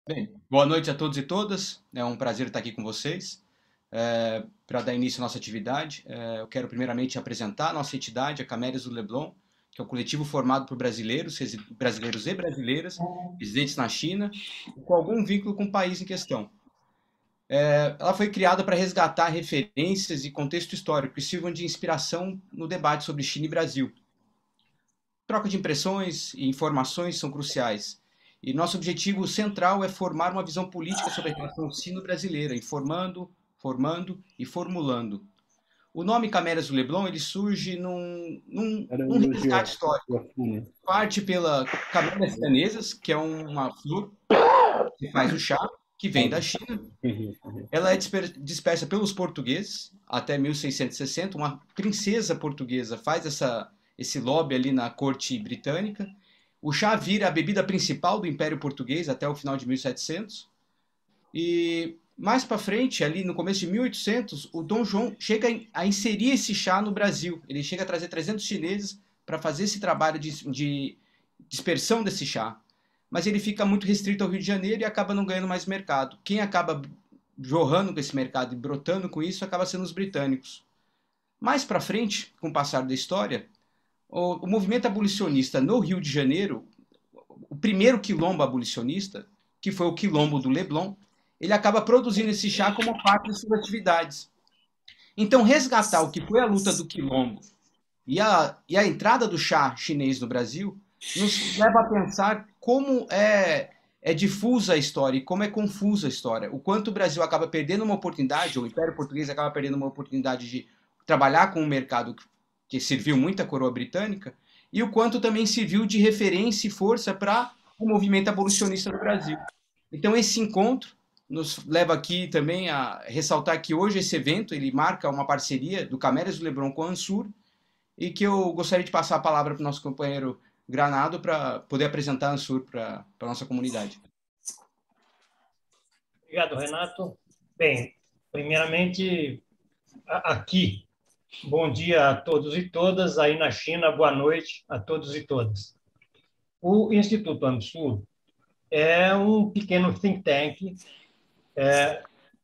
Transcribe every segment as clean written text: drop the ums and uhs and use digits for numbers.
Bem, boa noite a todos e todas. É um prazer estar aqui com vocês. Para dar início à nossa atividade, eu quero primeiramente apresentar a nossa entidade, a Camélias do Leblon, que é um coletivo formado por brasileiros e brasileiras, residentes na China, com algum vínculo com o país em questão. Ela foi criada para resgatar referências e contexto histórico que sirvam de inspiração no debate sobre China e Brasil. Troca de impressões e informações são cruciais. E nosso objetivo central é formar uma visão política sobre a relação sino-brasileira, informando, formando e formulando. O nome Camélias do Leblon ele surge Era um num resgate elogio histórico. profundo. Parte pela Camélias cianesas, que é uma flor que faz o chá, que vem da China. Ela é dispersa pelos portugueses até 1660. Uma princesa portuguesa faz esse lobby ali na corte britânica. O chá vira a bebida principal do Império Português até o final de 1700. E mais para frente, ali no começo de 1800, o Dom João chega a inserir esse chá no Brasil. Ele chega a trazer 300 chineses para fazer esse trabalho de dispersão desse chá. Mas ele fica muito restrito ao Rio de Janeiro e acaba não ganhando mais mercado. Quem acaba jorrando com esse mercado e brotando com isso acaba sendo os britânicos. Mais para frente, com o passar da história, o movimento abolicionista no Rio de Janeiro, o primeiro quilombo abolicionista, que foi o quilombo do Leblon, ele acaba produzindo esse chá como parte de suas atividades. Então, resgatar o que foi a luta do quilombo e a entrada do chá chinês no Brasil nos leva a pensar como é difusa a história e como é confusa a história. O quanto o Brasil acaba perdendo uma oportunidade, ou o Império Português acaba perdendo uma oportunidade de trabalhar com um mercado que serviu muito à coroa britânica, e o quanto também serviu de referência e força para o movimento abolicionista no Brasil. Então, esse encontro nos leva aqui também a ressaltar que hoje esse evento ele marca uma parceria do Camélias do Leblon com a Ansur, e que eu gostaria de passar a palavra para o nosso companheiro Granado para poder apresentar a Ansur para a nossa comunidade. Obrigado, Renato. Bem, primeiramente, aqui, bom dia a todos e todas. Aí na China, boa noite a todos e todas. O Instituto Ansur é um pequeno think tank.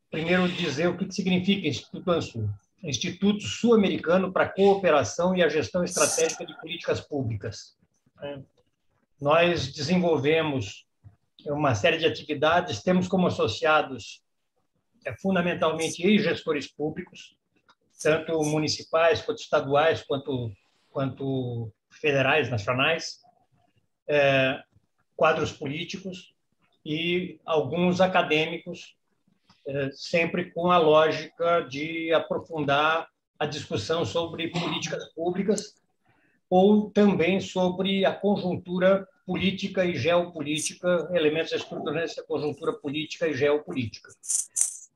Primeiro, dizer o que significa Instituto Ansur. Instituto Sul-Americano para a Cooperação e a Gestão Estratégica de Políticas Públicas. Nós desenvolvemos uma série de atividades, temos como associados fundamentalmente ex-gestores públicos, tanto municipais, quanto estaduais, quanto federais, nacionais, quadros políticos e alguns acadêmicos, sempre com a lógica de aprofundar a discussão sobre políticas públicas ou também sobre a conjuntura política e geopolítica, elementos estruturantes da conjuntura política e geopolítica.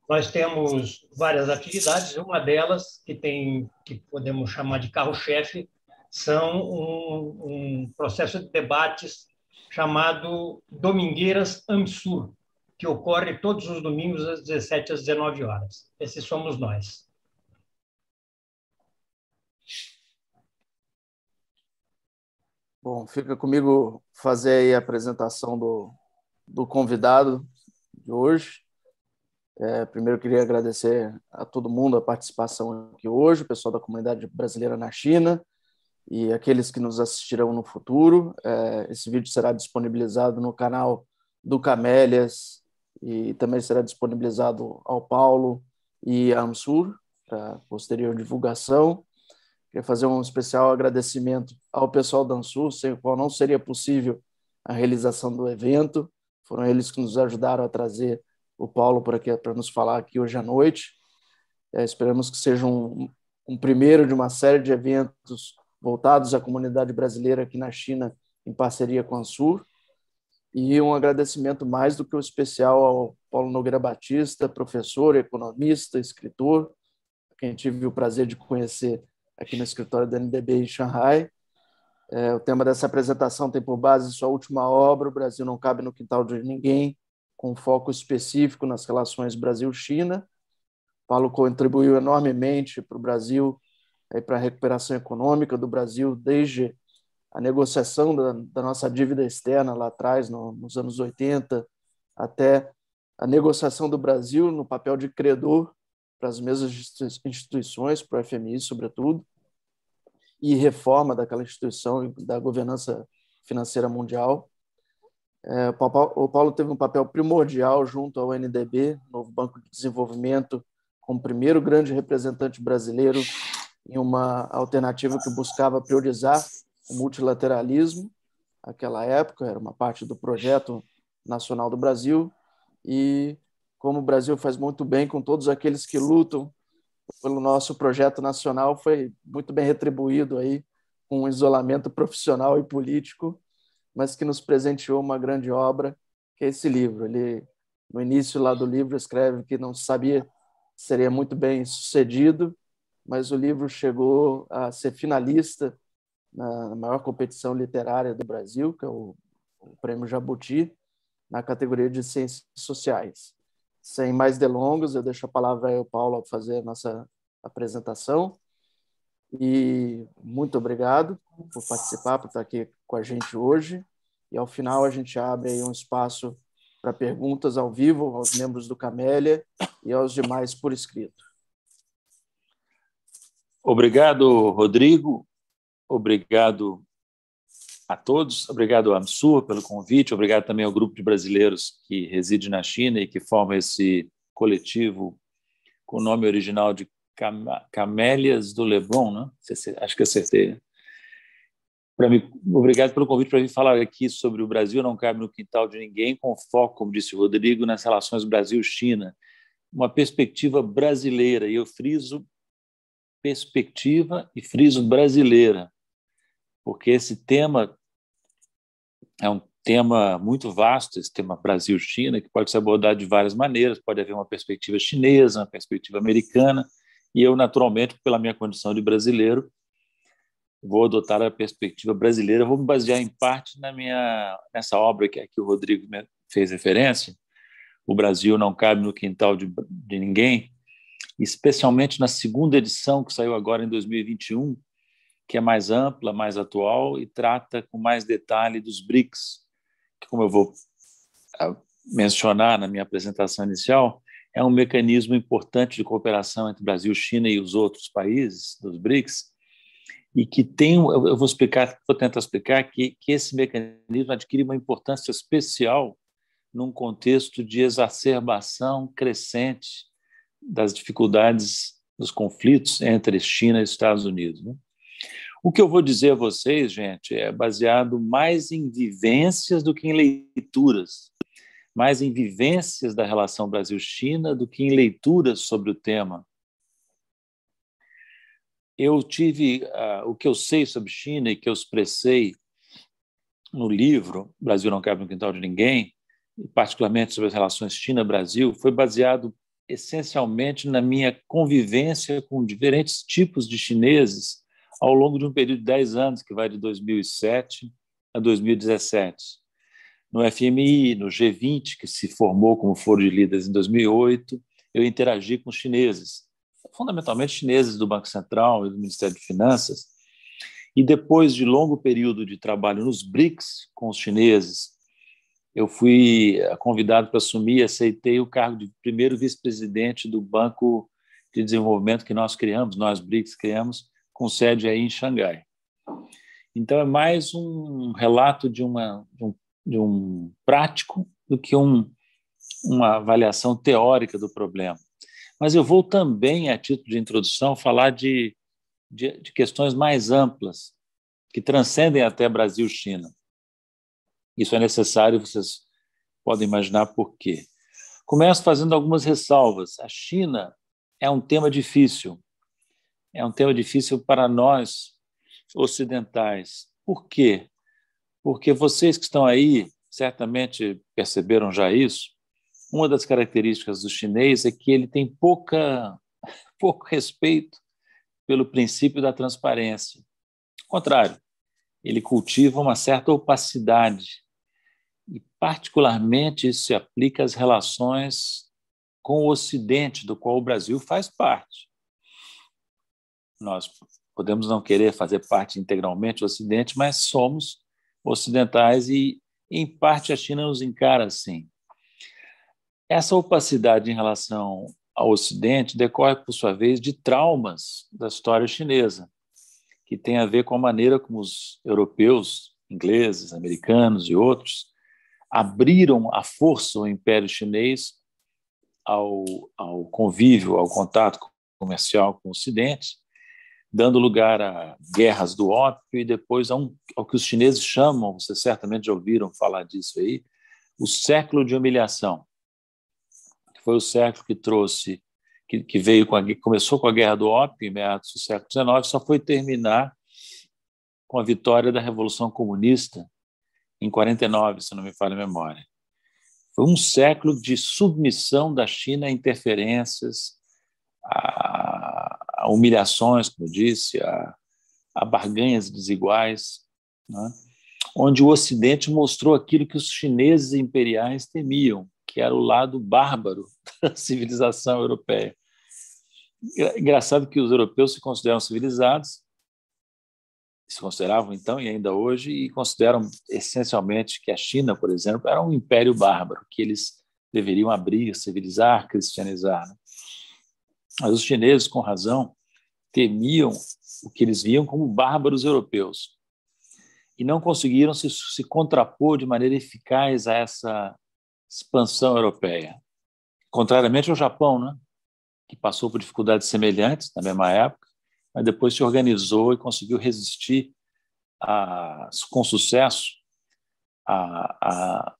Nós temos várias atividades, uma delas, que podemos chamar de carro-chefe, são um processo de debates chamado Domingueiras Amsur, que ocorre todos os domingos às 17 às 19 horas. Esses somos nós. Bom, fica comigo fazer aí a apresentação do convidado de hoje. Primeiro, eu queria agradecer a todo mundo a participação aqui hoje, o pessoal da comunidade brasileira na China e aqueles que nos assistirão no futuro. Esse vídeo será disponibilizado no canal do Camélias e também será disponibilizado ao Paulo e à Ansur para posterior divulgação. Queria fazer um especial agradecimento ao pessoal da Ansur, sem o qual não seria possível a realização do evento. Foram eles que nos ajudaram a trazer o Paulo por aqui para nos falar aqui hoje à noite. Esperamos que seja um primeiro de uma série de eventos voltados à comunidade brasileira aqui na China, em parceria com a Ansur. E um agradecimento mais do que o especial ao Paulo Nogueira Batista, professor, economista, escritor, quem tive o prazer de conhecer aqui no escritório da NDB em Xangai. O tema dessa apresentação tem por base sua última obra, O Brasil Não Cabe no Quintal de Ninguém, com foco específico nas relações Brasil-China. Paulo contribuiu enormemente para o Brasil, para a recuperação econômica do Brasil, desde a negociação da nossa dívida externa lá atrás, nos anos 80, até a negociação do Brasil no papel de credor para as mesmas instituições, para o FMI, sobretudo, e reforma daquela instituição e da governança financeira mundial. O Paulo teve um papel primordial junto ao UNDB, Novo Banco de Desenvolvimento, como primeiro grande representante brasileiro em uma alternativa que buscava priorizar o multilateralismo. Naquela época, era uma parte do projeto nacional do Brasil, e como o Brasil faz muito bem com todos aqueles que lutam pelo nosso projeto nacional, foi muito bem retribuído aí com um isolamento profissional e político, mas que nos presenteou uma grande obra, que é esse livro. Ele, no início lá do livro, escreve que não sabia se seria muito bem sucedido, mas o livro chegou a ser finalista na maior competição literária do Brasil, que é o Prêmio Jabuti, na categoria de Ciências Sociais. Sem mais delongas, eu deixo a palavra ao Paulo para fazer a nossa apresentação. E muito obrigado por participar, por estar aqui com a gente hoje. E, ao final, a gente abre aí um espaço para perguntas ao vivo aos membros do Camélia e aos demais por escrito. Obrigado, Rodrigo. Obrigado a todos. Obrigado, Amsur, pelo convite. Obrigado também ao grupo de brasileiros que reside na China e que forma esse coletivo com o nome original de Camélias do Leblon, né? Acho que acertei. Obrigado pelo convite para vir falar aqui sobre o Brasil não cabe no quintal de ninguém, com foco, como disse o Rodrigo, nas relações Brasil-China. Uma perspectiva brasileira, e eu friso perspectiva e friso brasileira, porque esse tema é um tema muito vasto, esse tema Brasil-China, que pode ser abordado de várias maneiras, pode haver uma perspectiva chinesa, uma perspectiva americana, e eu, naturalmente, pela minha condição de brasileiro, vou adotar a perspectiva brasileira, vou me basear em parte nessa obra que aqui o Rodrigo fez referência, O Brasil não cabe no quintal de ninguém, especialmente na segunda edição, que saiu agora em 2021, que é mais ampla, mais atual e trata com mais detalhe dos BRICS, que, como eu vou mencionar na minha apresentação inicial, é um mecanismo importante de cooperação entre Brasil, China e os outros países dos BRICS, e que eu vou tentar explicar que esse mecanismo adquire uma importância especial num contexto de exacerbação crescente das dificuldades, dos conflitos entre China e Estados Unidos, né? O que eu vou dizer a vocês, gente, é baseado mais em vivências do que em leituras, mais em vivências da relação Brasil-China do que em leituras sobre o tema. Eu tive o que eu sei sobre China e que eu expressei no livro Brasil não cabe no quintal de ninguém, e particularmente sobre as relações China-Brasil, foi baseado essencialmente na minha convivência com diferentes tipos de chineses ao longo de um período de 10 anos, que vai de 2007 a 2017. No FMI, no G20, que se formou como Foro de Líderes em 2008, eu interagi com os chineses, fundamentalmente chineses do Banco Central e do Ministério de Finanças, e depois de longo período de trabalho nos BRICS com os chineses, eu fui convidado para assumir e aceitei o cargo de primeiro vice-presidente do Banco de Desenvolvimento que nós BRICS criamos, com sede aí em Xangai. Então, é mais um relato de um prático do que uma avaliação teórica do problema. Mas eu vou também, a título de introdução, falar de questões mais amplas, que transcendem até Brasil-China. Isso é necessário, vocês podem imaginar por quê. Começo fazendo algumas ressalvas. A China é um tema difícil. É um tema difícil para nós, ocidentais. Por quê? Porque vocês que estão aí certamente perceberam já isso. Uma das características do chinês é que ele tem pouco respeito pelo princípio da transparência. Ao contrário, ele cultiva uma certa opacidade. E, particularmente, isso se aplica às relações com o Ocidente, do qual o Brasil faz parte. Nós podemos não querer fazer parte integralmente do Ocidente, mas somos ocidentais e, em parte, a China nos encara assim. Essa opacidade em relação ao Ocidente decorre, por sua vez, de traumas da história chinesa, que tem a ver com a maneira como os europeus, ingleses, americanos e outros abriram à força o Império Chinês ao convívio, ao contato comercial com o Ocidente, dando lugar a guerras do ópio e depois ao que os chineses chamam, vocês certamente já ouviram falar disso aí, o século de humilhação. Foi o século que trouxe, que veio começou com a Guerra do Ópio, em meados do século XIX, só foi terminar com a vitória da Revolução Comunista em 49, se não me falha a memória. Foi um século de submissão da China a interferências, a humilhações, como eu disse, a barganhas desiguais, né? Onde o Ocidente mostrou aquilo que os chineses imperiais temiam, que era o lado bárbaro da civilização europeia. Engraçado que os europeus se consideram civilizados, se consideravam então e ainda hoje, e consideram essencialmente que a China, por exemplo, era um império bárbaro, que eles deveriam abrir, civilizar, cristianizar, né? Mas os chineses, com razão, temiam o que eles viam como bárbaros europeus e não conseguiram se contrapor de maneira eficaz a essa expansão europeia. Contrariamente ao Japão, né, que passou por dificuldades semelhantes na mesma época, mas depois se organizou e conseguiu resistir com sucesso à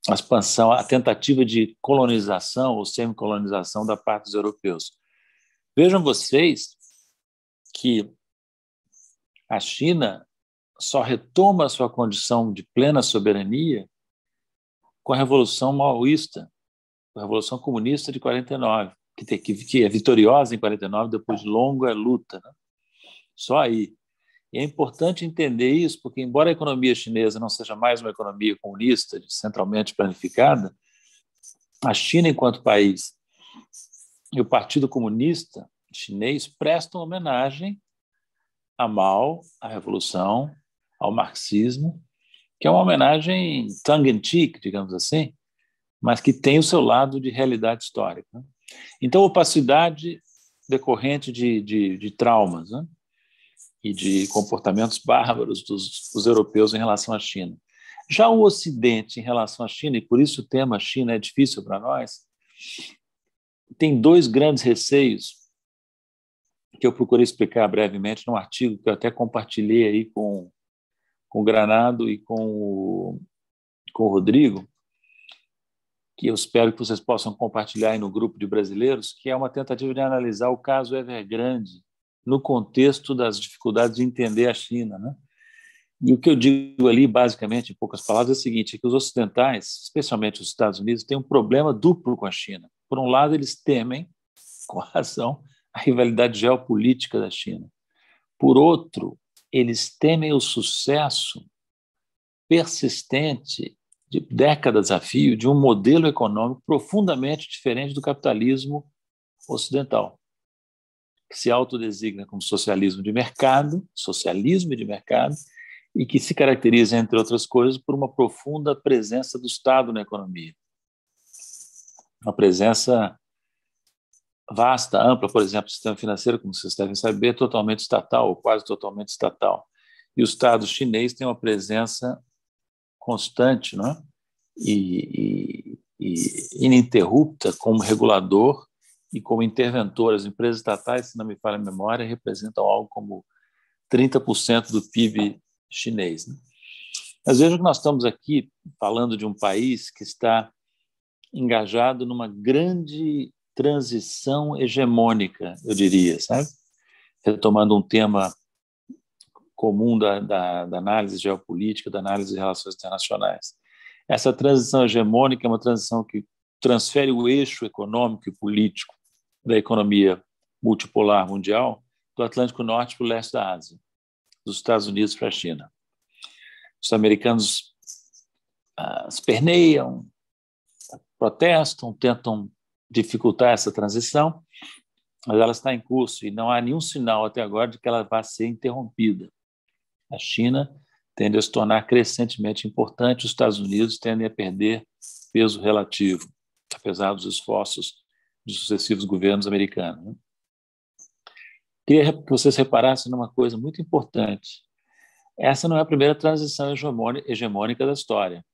expansão, à tentativa de colonização ou semicolonização da parte dos europeus. Vejam vocês que a China só retoma a sua condição de plena soberania com a Revolução Maoísta, com a Revolução Comunista de 49, que é vitoriosa em 49 depois de longa luta, né? Só aí. E é importante entender isso, porque embora a economia chinesa não seja mais uma economia comunista, centralmente planificada, a China, enquanto país, e o Partido Comunista Chinês prestam homenagem a Mao, à Revolução, ao marxismo, que é uma homenagem tongue-in-cheek, digamos assim, mas que tem o seu lado de realidade histórica, né? Então, opacidade decorrente de traumas, né? E de comportamentos bárbaros dos europeus em relação à China. Já o Ocidente em relação à China, e por isso o tema China é difícil para nós, tem dois grandes receios que eu procurei explicar brevemente num artigo que eu até compartilhei aí com o Granado e com o Rodrigo, que eu espero que vocês possam compartilhar aí no grupo de brasileiros, que é uma tentativa de analisar o caso Evergrande no contexto das dificuldades de entender a China, né? E o que eu digo ali, basicamente, em poucas palavras, é o seguinte, é que os ocidentais, especialmente os Estados Unidos, têm um problema duplo com a China. Por um lado, eles temem, com razão, a rivalidade geopolítica da China. Por outro, eles temem o sucesso persistente de décadas a fio de um modelo econômico profundamente diferente do capitalismo ocidental, que se autodesigna como socialismo de mercado, e que se caracteriza, entre outras coisas, por uma profunda presença do Estado na economia. Uma presença vasta, ampla, por exemplo, o sistema financeiro, como vocês devem saber, totalmente estatal, ou quase totalmente estatal. E o Estado chinês tem uma presença constante, não é? e ininterrupta como regulador e como interventor. As empresas estatais, se não me falha a memória, representam algo como 30% do PIB chinês, né? Mas vejam que nós estamos aqui falando de um país que está engajado numa grande transição hegemônica, eu diria, sabe? Retomando um tema comum da análise geopolítica, da análise de relações internacionais. Essa transição hegemônica é uma transição que transfere o eixo econômico e político da economia multipolar mundial do Atlântico Norte para o leste da Ásia, dos Estados Unidos para a China. Os americanos esperneiam, protestam, tentam dificultar essa transição, mas ela está em curso e não há nenhum sinal até agora de que ela vá ser interrompida. A China tende a se tornar crescentemente importante, os Estados Unidos tendem a perder peso relativo. apesar dos esforços de sucessivos governos americanos, né? Queria que vocês reparassem numa coisa muito importante. Essa não é a primeira transição hegemônica da história.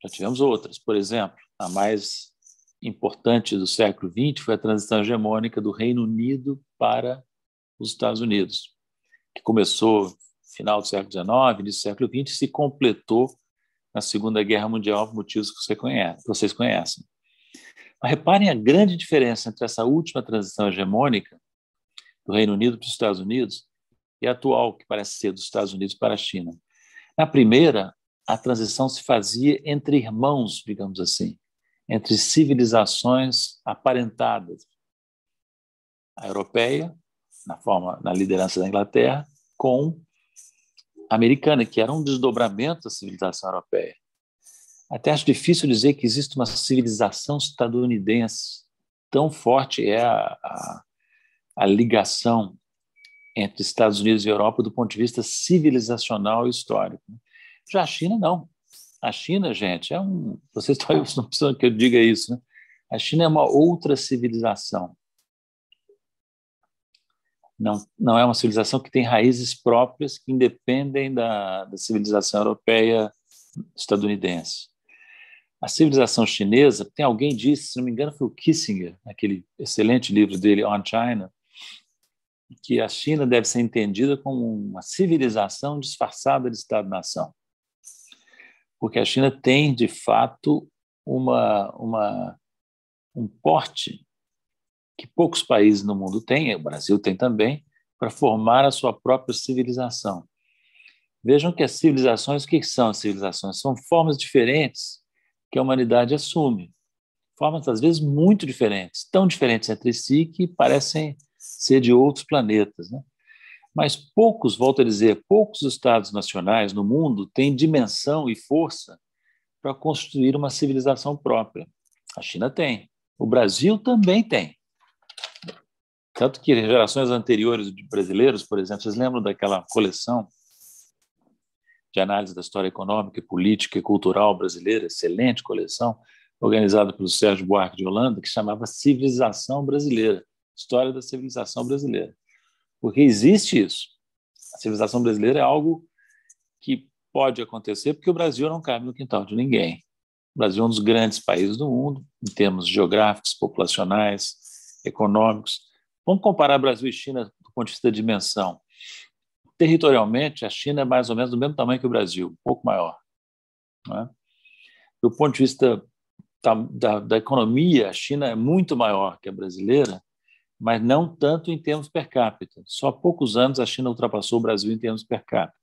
Já tivemos outras. Por exemplo, a mais importante do século XX foi a transição hegemônica do Reino Unido para os Estados Unidos, que começou no final do século XIX, início do século XX, e se completou na Segunda Guerra Mundial, por motivos que vocês conhecem. Mas reparem a grande diferença entre essa última transição hegemônica do Reino Unido para os Estados Unidos e a atual, que parece ser dos Estados Unidos para a China. Na primeira, a transição se fazia entre irmãos, digamos assim, entre civilizações aparentadas. A europeia, na liderança da Inglaterra, com a americana, que era um desdobramento da civilização europeia. Até acho difícil dizer que existe uma civilização estadunidense. Tão forte é a ligação entre Estados Unidos e Europa do ponto de vista civilizacional e histórico. Já a China, não. A China, gente, vocês não precisam que eu diga isso, né? A China é uma outra civilização. Não é uma civilização que tem raízes próprias que independem da civilização europeia estadunidense. A civilização chinesa, tem alguém disse, se não me engano foi o Kissinger, naquele excelente livro dele, On China, que a China deve ser entendida como uma civilização disfarçada de Estado-nação. Porque a China tem, de fato, um porte que poucos países no mundo têm, o Brasil tem também, para formar a sua própria civilização. Vejam que as civilizações, o que são as civilizações? São formas diferentes que a humanidade assume. Formas, às vezes, muito diferentes, tão diferentes entre si que parecem ser de outros planetas, né? Mas volto a dizer, poucos estados nacionais no mundo têm dimensão e força para construir uma civilização própria. A China tem. O Brasil também tem. Tanto que gerações anteriores de brasileiros, por exemplo, vocês lembram daquela coleção de análise da história econômica, política e cultural brasileira, excelente coleção, organizada pelo Sérgio Buarque de Holanda, que chamava Civilização Brasileira, História da Civilização Brasileira. Porque existe isso. A civilização brasileira é algo que pode acontecer porque o Brasil não cabe no quintal de ninguém. O Brasil é um dos grandes países do mundo, em termos geográficos, populacionais, econômicos. Vamos comparar Brasil e China do ponto de vista da dimensão. Territorialmente, a China é mais ou menos do mesmo tamanho que o Brasil, um pouco maior, não é? Do ponto de vista da economia, a China é muito maior que a brasileira, mas não tanto em termos per capita. Só há poucos anos a China ultrapassou o Brasil em termos per capita.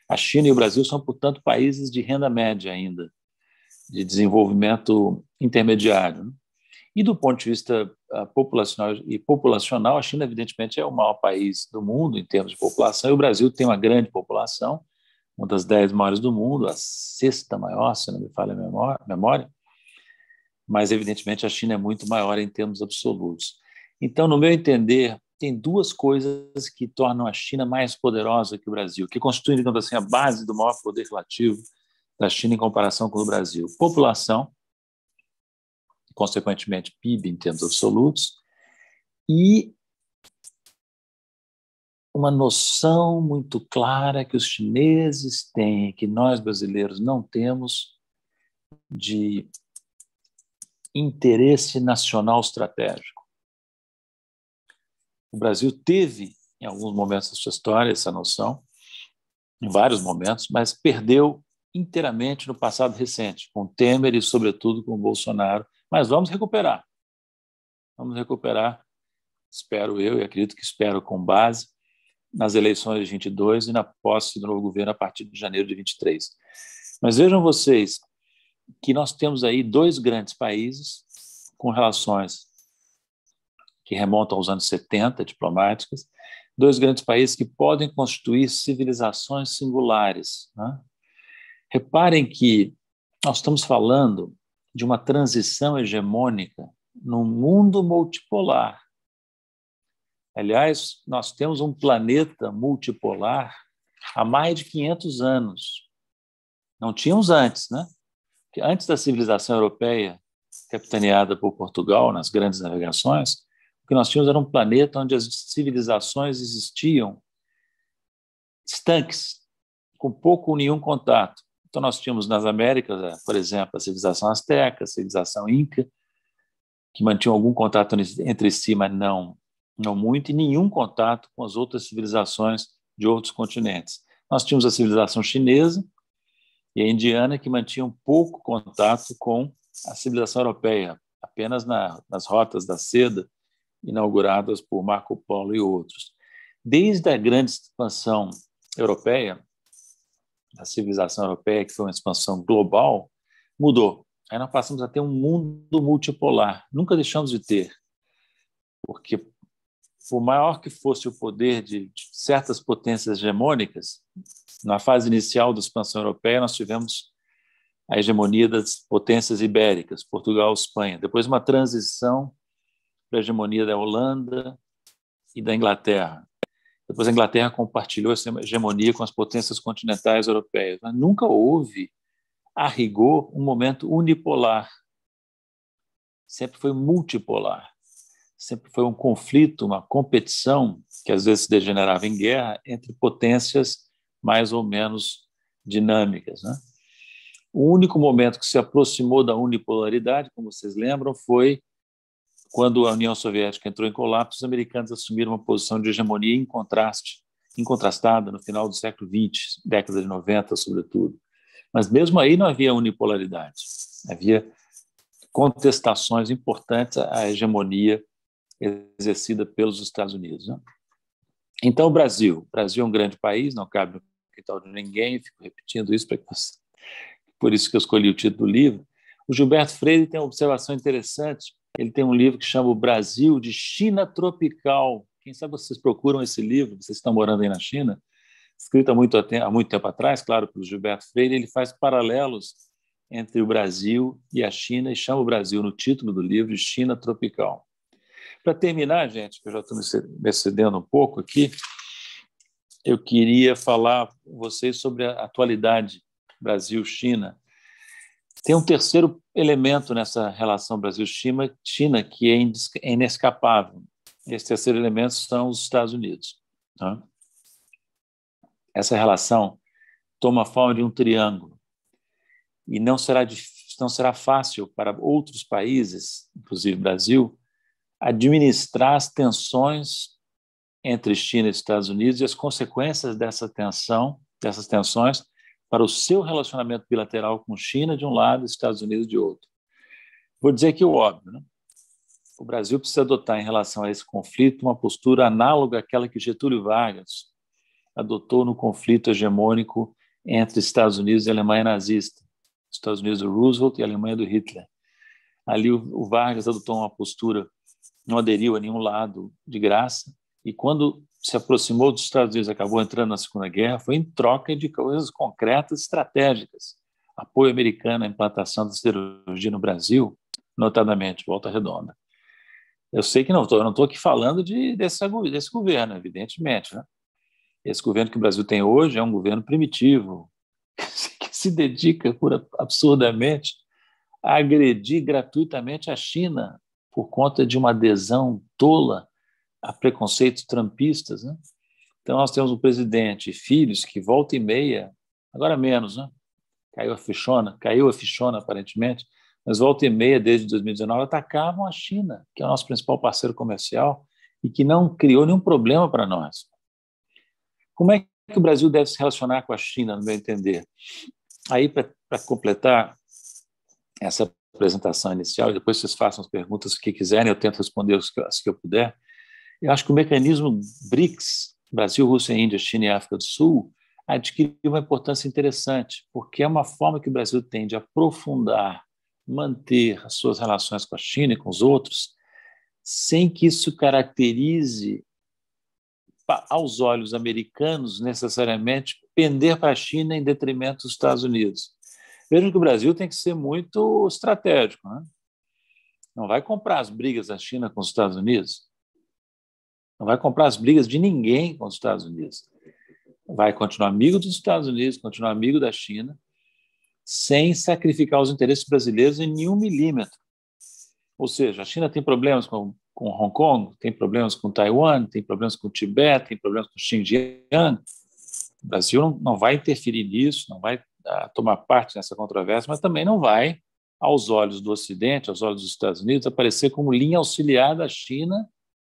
A China e o Brasil são, portanto, países de renda média ainda, de desenvolvimento intermediário, né? E do ponto de vista populacional, a China, evidentemente, é o maior país do mundo em termos de população, e o Brasil tem uma grande população, uma das 10 maiores do mundo, a 6ª maior, se não me falha a memória, mas, evidentemente, a China é muito maior em termos absolutos. Então, no meu entender, tem duas coisas que tornam a China mais poderosa que o Brasil, que constituem, digamos assim, a base do maior poder relativo da China em comparação com o Brasil. População, consequentemente PIB em termos absolutos, e uma noção muito clara que os chineses têm, que nós brasileiros não temos, de interesse nacional estratégico. O Brasil teve, em alguns momentos da sua história, essa noção, em vários momentos, mas perdeu inteiramente no passado recente, com Temer e, sobretudo, com Bolsonaro. Mas vamos recuperar. Vamos recuperar, espero eu, e acredito que espero com base, nas eleições de 22 e na posse do novo governo a partir de janeiro de 23. Mas vejam vocês que nós temos aí 2 grandes países com relações que remontam aos anos 70, diplomáticas, 2 grandes países que podem constituir civilizações singulares, né? Reparem que nós estamos falando de uma transição hegemônica num mundo multipolar. Aliás, nós temos um planeta multipolar há mais de 500 anos. Não tínhamos antes, né? Porque antes da civilização europeia capitaneada por Portugal nas grandes navegações, o que nós tínhamos era um planeta onde as civilizações existiam estanques, com pouco ou nenhum contato. Então, nós tínhamos nas Américas, por exemplo, a civilização asteca, a civilização inca, que mantinham algum contato entre si, mas não muito, e nenhum contato com as outras civilizações de outros continentes. Nós tínhamos a civilização chinesa e a indiana, que mantinham pouco contato com a civilização europeia, apenas nas rotas da seda, inauguradas por Marco Polo e outros. Desde a grande expansão europeia, a civilização europeia, que foi uma expansão global, mudou. Aí nós passamos a ter um mundo multipolar. Nunca deixamos de ter, porque por maior que fosse o poder de certas potências hegemônicas, na fase inicial da expansão europeia, nós tivemos a hegemonia das potências ibéricas, Portugal, Espanha. Depois, uma transição para a hegemonia da Holanda e da Inglaterra. Depois, a Inglaterra compartilhou essa hegemonia com as potências continentais europeias. Mas nunca houve, a rigor, um momento unipolar. Sempre foi multipolar. Sempre foi um conflito, uma competição, que às vezes se degenerava em guerra, entre potências mais ou menos dinâmicas, né? O único momento que se aproximou da unipolaridade, como vocês lembram, foi quando a União Soviética entrou em colapso. Os americanos assumiram uma posição de hegemonia incontrastada no final do século XX, década de 90, sobretudo. Mas mesmo aí não havia unipolaridade. Havia contestações importantes à hegemonia exercida pelos Estados Unidos, né? Então, o Brasil é um grande país, não cabe no quintal de ninguém, fico repetindo isso para que você... Por isso que eu escolhi o título do livro. O Gilberto Freire tem uma observação interessante. Ele tem um livro que chama O Brasil de China Tropical. Quem sabe vocês procuram esse livro, vocês estão morando aí na China, escrito há muito tempo atrás, claro, pelo Gilberto Freire. Ele faz paralelos entre o Brasil e a China e chama o Brasil, no título do livro, de China Tropical. Para terminar, gente, que eu já estou me excedendo um pouco aqui, eu queria falar com vocês sobre a atualidade Brasil-China. Tem um terceiro elemento nessa relação Brasil-China que é inescapável. Esse terceiro elemento são os Estados Unidos, tá? Essa relação toma a forma de um triângulo e não será fácil para outros países, inclusive Brasil, administrar as tensões entre China e Estados Unidos e as consequências dessas tensões para o seu relacionamento bilateral com China de um lado e Estados Unidos de outro. Vou dizer aqui o óbvio, né? O Brasil precisa adotar, em relação a esse conflito, uma postura análoga àquela que Getúlio Vargas adotou no conflito hegemônico entre Estados Unidos e Alemanha nazista, Estados Unidos do Roosevelt e Alemanha do Hitler. Ali o Vargas adotou uma postura, não aderiu a nenhum lado de graça, e quando se aproximou dos Estados Unidos, acabou entrando na Segunda Guerra, foi em troca de coisas concretas, estratégicas. Apoio americano à implantação da siderurgia no Brasil, notadamente Volta Redonda. Eu sei que eu não estou aqui falando desse governo, evidentemente, né? Esse governo que o Brasil tem hoje é um governo primitivo, que se dedica absurdamente a agredir gratuitamente a China por conta de uma adesão tola a preconceitos trumpistas, né? Então, nós temos um presidente e filhos que volta e meia, agora menos, né? Caiu a fichona aparentemente, mas volta e meia, desde 2019, atacavam a China, que é o nosso principal parceiro comercial e que não criou nenhum problema para nós. Como é que o Brasil deve se relacionar com a China, no meu entender? Aí, para completar essa apresentação inicial, e depois vocês façam as perguntas que quiserem, eu tento responder as que eu puder. Eu acho que o mecanismo BRICS, Brasil, Rússia, Índia, China e África do Sul, adquiriu uma importância interessante, porque é uma forma que o Brasil tem de aprofundar, manter as suas relações com a China e com os outros, sem que isso caracterize, aos olhos americanos, necessariamente, pender para a China em detrimento dos Estados Unidos. Vejam que o Brasil tem que ser muito estratégico, né? Não vai comprar as brigas da China com os Estados Unidos, não vai comprar as brigas de ninguém com os Estados Unidos. Vai continuar amigo dos Estados Unidos, continuar amigo da China, sem sacrificar os interesses brasileiros em nenhum milímetro. Ou seja, a China tem problemas com Hong Kong, tem problemas com Taiwan, tem problemas com o Tibete, tem problemas com Xinjiang. O Brasil não vai interferir nisso, não vai tomar parte nessa controvérsia, mas também não vai, aos olhos do Ocidente, aos olhos dos Estados Unidos, aparecer como linha auxiliar da China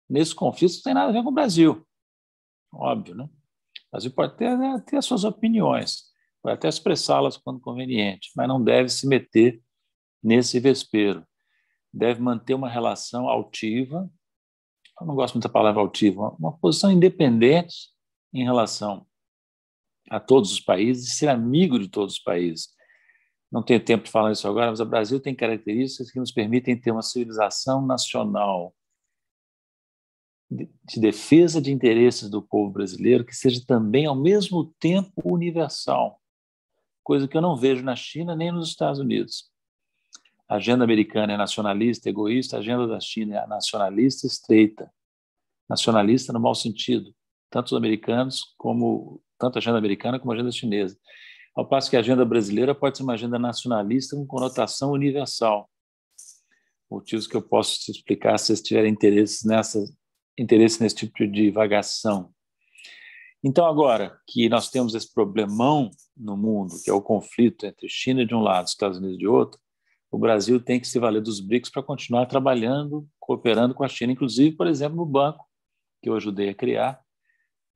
nesse conflito. Isso não tem nada a ver com o Brasil, óbvio, né? O Brasil pode ter as suas opiniões, pode até expressá-las quando conveniente, mas não deve se meter nesse vespeiro. Deve manter uma relação altiva, eu não gosto muito da palavra altiva, uma posição independente em relação a todos os países e ser amigo de todos os países. Não tenho tempo de falar isso agora, mas o Brasil tem características que nos permitem ter uma civilização nacional de defesa de interesses do povo brasileiro que seja também, ao mesmo tempo, universal, coisa que eu não vejo na China nem nos Estados Unidos. A agenda americana é nacionalista, egoísta, a agenda da China é nacionalista, estreita. Nacionalista no mau sentido, tanto a agenda americana como a agenda chinesa. Ao passo que a agenda brasileira pode ser uma agenda nacionalista com conotação universal. Motivos que eu posso te explicar se vocês tiverem interesse nesse tipo de divagação. Então, agora que nós temos esse problemão no mundo, que é o conflito entre China de um lado e Estados Unidos de outro, o Brasil tem que se valer dos BRICS para continuar trabalhando, cooperando com a China, inclusive, por exemplo, no banco que eu ajudei a criar,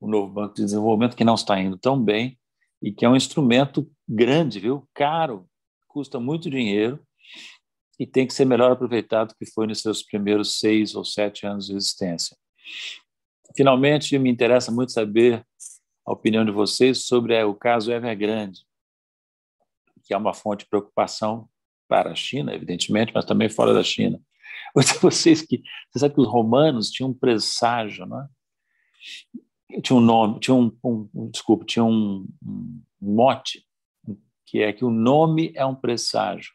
o novo Banco de Desenvolvimento, que não está indo tão bem e que é um instrumento grande, viu? Caro, custa muito dinheiro e tem que ser melhor aproveitado do que foi nos seus primeiros 6 ou 7 anos de existência. Finalmente, me interessa muito saber a opinião de vocês sobre o caso Evergrande, que é uma fonte de preocupação para a China, evidentemente, mas também fora da China. Você sabe que os romanos tinham um presságio, não é? Tinha um nome, tinha um mote, que é que o nome é um presságio.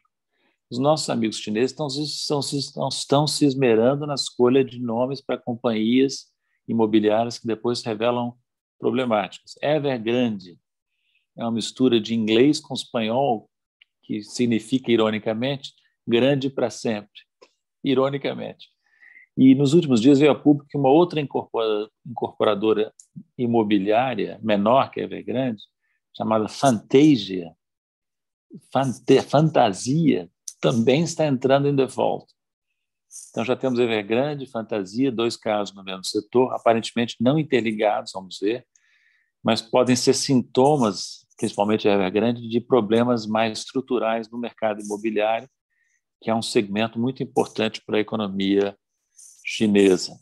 Os nossos amigos chineses estão se esmerando na escolha de nomes para companhias imobiliárias que depois se revelam problemáticas. Evergrande é uma mistura de inglês com espanhol, que significa, ironicamente, grande para sempre. Ironicamente. E nos últimos dias veio a público que uma outra incorporadora imobiliária, menor que a Evergrande, chamada Fantasia, também está entrando em default. Então já temos Evergrande, Fantasia, 2 casos no mesmo setor, aparentemente não interligados, vamos ver, mas podem ser sintomas, principalmente a Evergrande, de problemas mais estruturais no mercado imobiliário, que é um segmento muito importante para a economia chinesa.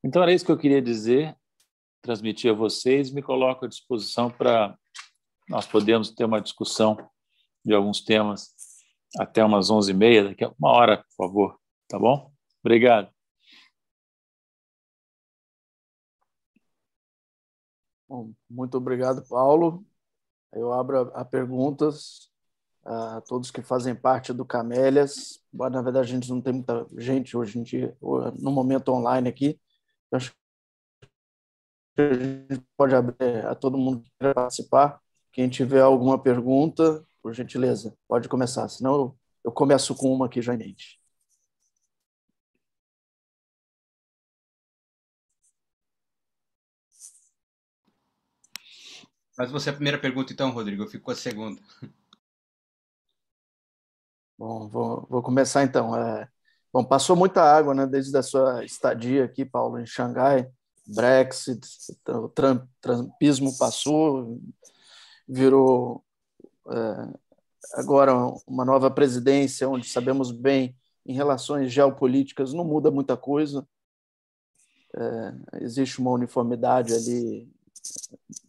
Então, era isso que eu queria dizer, transmitir a vocês, me coloco à disposição para nós podermos ter uma discussão de alguns temas até umas 11h30, daqui a 1 hora, por favor, tá bom? Obrigado. Bom, muito obrigado, Paulo. Eu abro a perguntas a todos que fazem parte do Camélias. Na verdade, a gente não tem muita gente hoje em dia, no momento online aqui. Eu acho que a gente pode abrir a todo mundo que quer participar. Quem tiver alguma pergunta, por gentileza, pode começar. Senão eu começo com uma aqui já em mente. Faz você a primeira pergunta, então, Rodrigo. Eu fico com a segunda. Bom, vou começar então. Bom, passou muita água, né, desde a sua estadia aqui, Paulo, em Xangai. Brexit, o trumpismo passou, virou agora uma nova presidência, onde sabemos bem, em relações geopolíticas, não muda muita coisa. Existe uma uniformidade ali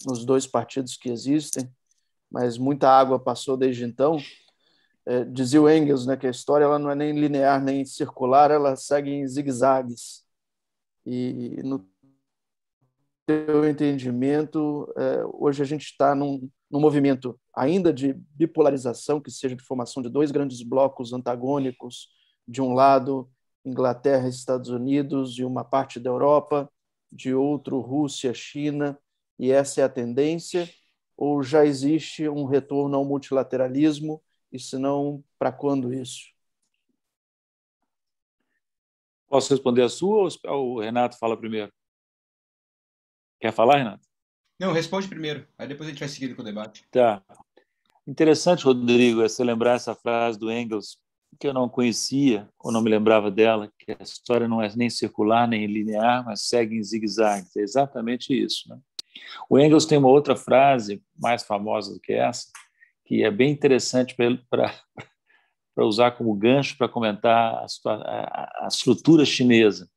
nos 2 partidos que existem, mas muita água passou desde então. Dizia o Engels, né, que a história ela não é nem linear nem circular, ela segue em zigue-zagues. E no teu entendimento, hoje a gente está num movimento ainda de bipolarização, que seja de formação de 2 grandes blocos antagônicos, de um lado Inglaterra e Estados Unidos e uma parte da Europa, de outro Rússia, China, e essa é a tendência, ou já existe um retorno ao multilateralismo, e se não, para quando isso? Posso responder a sua ou o Renato fala primeiro? Quer falar, Renato? Não, responde primeiro, aí depois a gente vai seguindo com o debate. Tá. Interessante, Rodrigo, é você lembrar essa frase do Engels, que eu não conhecia, ou não me lembrava dela, que a história não é nem circular, nem linear, mas segue em zigue-zague. É exatamente isso, né? O Engels tem uma outra frase, mais famosa do que essa, que é bem interessante para usar como gancho para comentar a estrutura chinesa.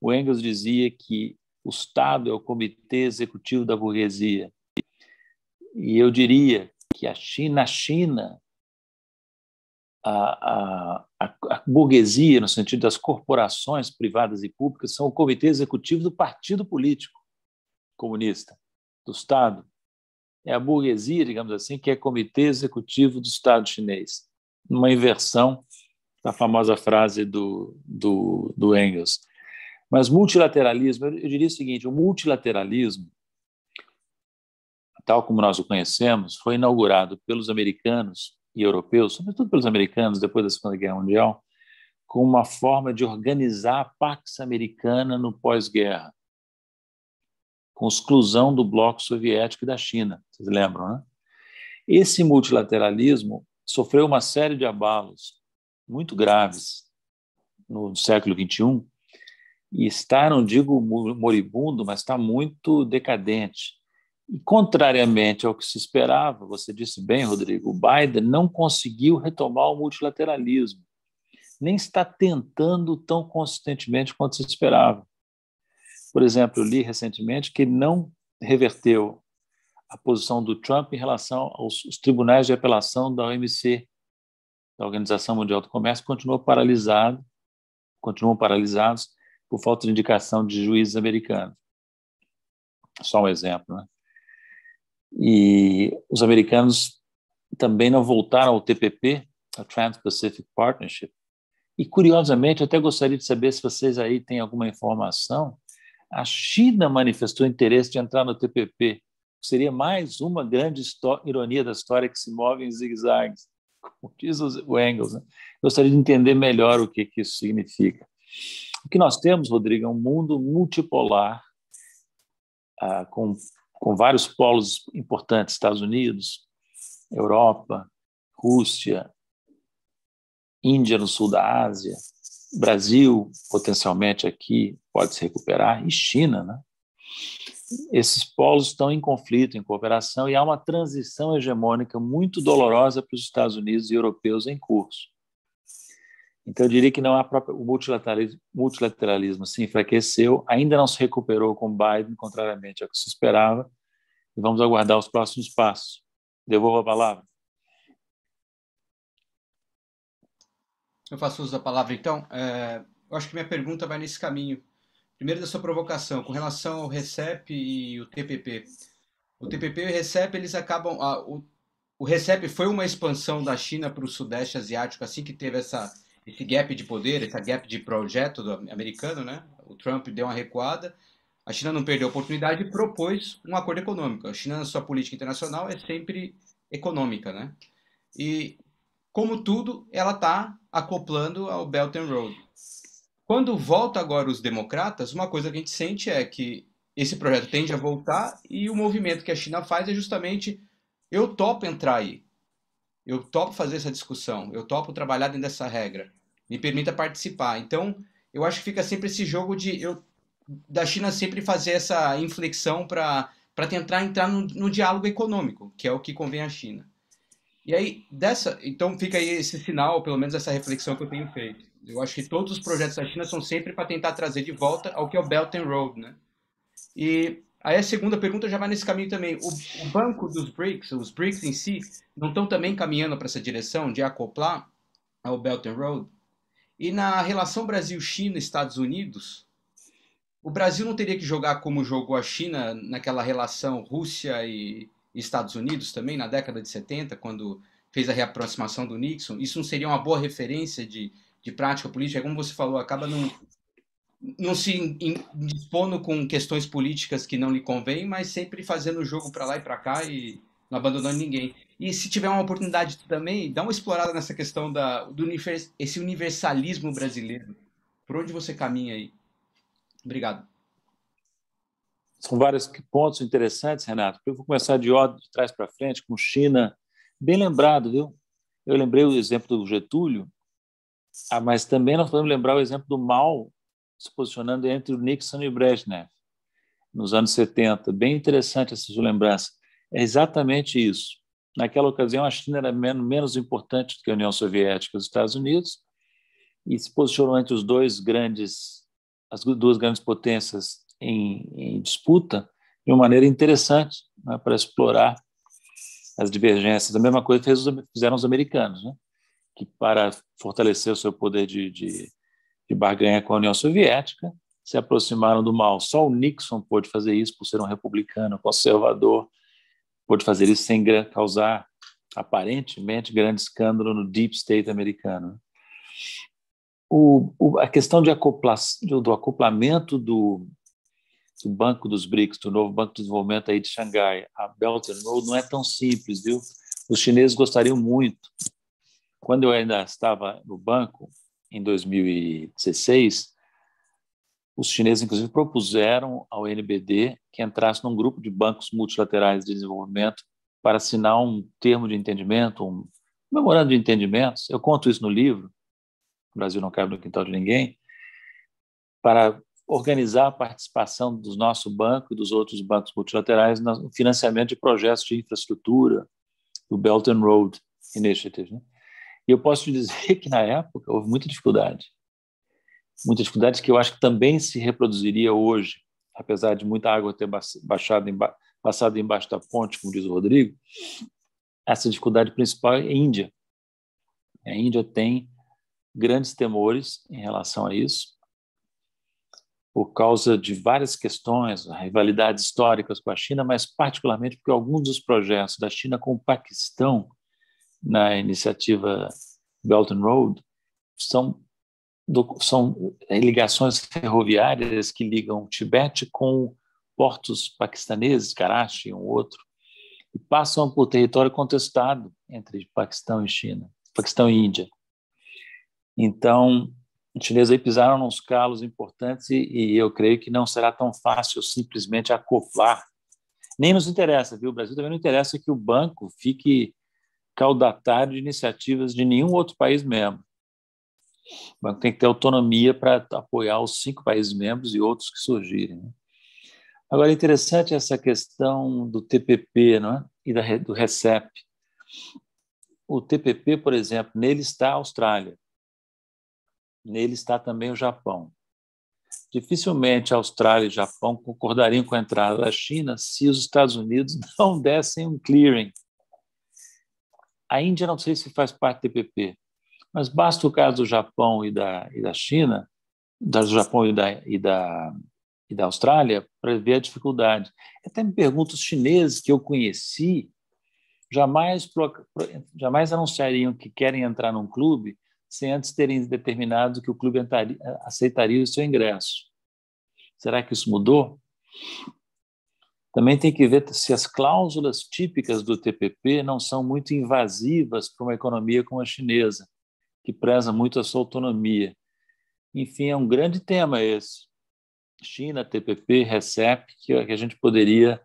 O Engels dizia que o Estado é o comitê executivo da burguesia. E eu diria que na China, a burguesia, no sentido das corporações privadas e públicas, são o comitê executivo do partido político comunista, do Estado. É a burguesia, digamos assim, que é comitê executivo do Estado chinês. Uma inversão da famosa frase do Engels. Mas multilateralismo, eu diria o seguinte, o multilateralismo, tal como nós o conhecemos, foi inaugurado pelos americanos e europeus, sobretudo pelos americanos, depois da Segunda Guerra Mundial, com uma forma de organizar a Pax Americana no pós-guerra, com exclusão do bloco soviético e da China, vocês lembram, né? Esse multilateralismo sofreu uma série de abalos muito graves no século XXI e está, não digo moribundo, mas está muito decadente. E, contrariamente ao que se esperava, você disse bem, Rodrigo, o Biden não conseguiu retomar o multilateralismo, nem está tentando tão consistentemente quanto se esperava. Por exemplo, eu li recentemente que ele não reverteu a posição do Trump em relação aos tribunais de apelação da OMC, da Organização Mundial do Comércio, continuam paralisados por falta de indicação de juízes americanos. Só um exemplo, né? E os americanos também não voltaram ao TPP, a Trans-Pacific Partnership. E, curiosamente, eu até gostaria de saber se vocês aí têm alguma informação. A China manifestou interesse de entrar no TPP. Seria mais uma grande ironia da história que se move em zigue-zagues, como diz o Engels, né? Gostaria de entender melhor o que isso significa. O que nós temos, Rodrigo, é um mundo multipolar, com vários polos importantes, Estados Unidos, Europa, Rússia, Índia no sul da Ásia, Brasil, potencialmente aqui, pode se recuperar, e China, né? Esses polos estão em conflito, em cooperação, e há uma transição hegemônica muito dolorosa para os Estados Unidos e europeus em curso. Então, eu diria que não há o multilateralismo se enfraqueceu, ainda não se recuperou com Biden, contrariamente ao que se esperava, e vamos aguardar os próximos passos. Devolvo a palavra. Eu faço uso da palavra, então. Eu acho que minha pergunta vai nesse caminho. Primeiro, da sua provocação, com relação ao RCEP e o TPP. O TPP e o RCEP, eles acabam... O RCEP foi uma expansão da China para o Sudeste Asiático, assim que teve esse gap de poder, essa gap de projeto americano, né? O Trump deu uma recuada, a China não perdeu a oportunidade e propôs um acordo econômico. A China, na sua política internacional, é sempre econômica, né? E, como tudo, ela está acoplando ao Belt and Road. Quando volta agora os democratas, uma coisa que a gente sente é que esse projeto tende a voltar e o movimento que a China faz é justamente: eu topo entrar aí, eu topo fazer essa discussão, eu topo trabalhar dentro dessa regra, me permita participar. Então, eu acho que fica sempre esse jogo da China sempre fazer essa inflexão para tentar entrar no diálogo econômico, que é o que convém à China. E aí, então fica aí esse sinal, pelo menos essa reflexão que eu tenho feito. Eu acho que todos os projetos da China são sempre para tentar trazer de volta ao que é o Belt and Road, né? E aí a segunda pergunta já vai nesse caminho também. O banco dos BRICS, os BRICS em si, não estão também caminhando para essa direção de acoplar ao Belt and Road? E na relação Brasil-China, Estados Unidos, o Brasil não teria que jogar como jogou a China naquela relação Rússia e Estados Unidos também, na década de 70, quando fez a reaproximação do Nixon? Isso não seria uma boa referência de prática política? Como você falou, acaba não se dispondo com questões políticas que não lhe convêm, mas sempre fazendo o jogo para lá e para cá e não abandonando ninguém. E se tiver uma oportunidade também, dá uma explorada nessa questão esse universalismo brasileiro. Por onde você caminha aí? Obrigado. São vários pontos interessantes, Renato. Eu vou começar de ordem de trás para frente, com China. Bem lembrado, viu? Eu lembrei o exemplo do Getúlio, mas também nós podemos lembrar o exemplo do Mao se posicionando entre o Nixon e o Brezhnev, nos anos 70. Bem interessante essa sua lembrança. É exatamente isso. Naquela ocasião, a China era menos importante do que a União Soviética e os Estados Unidos, e se posicionou entre as duas grandes potências em disputa de uma maneira interessante, né, para explorar as divergências. A mesma coisa fizeram os americanos, né, que para fortalecer o seu poder de barganha com a União Soviética, se aproximaram do mal. Só o Nixon pôde fazer isso por ser um republicano conservador, pôde fazer isso sem causar, aparentemente, grande escândalo no deep state americano. A questão do acoplamento do Banco dos BRICS, do novo Banco de Desenvolvimento aí de Xangai, a Belt and Road, não é tão simples, viu? Os chineses gostariam muito. Quando eu ainda estava no banco, em 2016, os chineses, inclusive, propuseram ao NBD que entrasse num grupo de bancos multilaterais de desenvolvimento para assinar um termo de entendimento, um memorando de entendimentos. Eu conto isso no livro, O Brasil Não Cabe no Quintal de Ninguém, para organizar a participação do nosso banco e dos outros bancos multilaterais no financiamento de projetos de infraestrutura, do Belt and Road Initiative, né? E eu posso te dizer que, na época, houve muita dificuldade que eu acho que também se reproduziria hoje, apesar de muita água ter passado embaixo da ponte, como diz o Rodrigo. Essa dificuldade principal é a Índia. A Índia tem grandes temores em relação a isso, por causa de várias questões, rivalidades históricas com a China, mas particularmente porque alguns dos projetos da China com o Paquistão, na iniciativa Belt and Road, são ligações ferroviárias que ligam o Tibete com portos paquistaneses, Karachi, um outro, e passam por território contestado entre Paquistão e China, Paquistão e Índia. Então, os chineses aí pisaram nos calos importantes e eu creio que não será tão fácil simplesmente acoplar. Nem nos interessa, viu? O Brasil também não interessa que o banco fique caudatário de iniciativas de nenhum outro país membro. O banco tem que ter autonomia para apoiar os 5 países membros e outros que surgirem, né? Agora, é interessante essa questão do TPP, não é? E do RCEP. O TPP, por exemplo, nele está a Austrália, nele está também o Japão. Dificilmente a Austrália e o Japão concordariam com a entrada da China se os Estados Unidos não dessem um clearing. A Índia não sei se faz parte do TPP, mas basta o caso do Japão e da China, do Japão e da Austrália, para ver a dificuldade. Até me pergunto, os chineses que eu conheci jamais anunciariam que querem entrar num clube sem antes terem determinado que o clube aceitaria o seu ingresso. Será que isso mudou? Também tem que ver se as cláusulas típicas do TPP não são muito invasivas para uma economia como a chinesa, que preza muito a sua autonomia. Enfim, é um grande tema esse. China, TPP, RCEP, que a gente poderia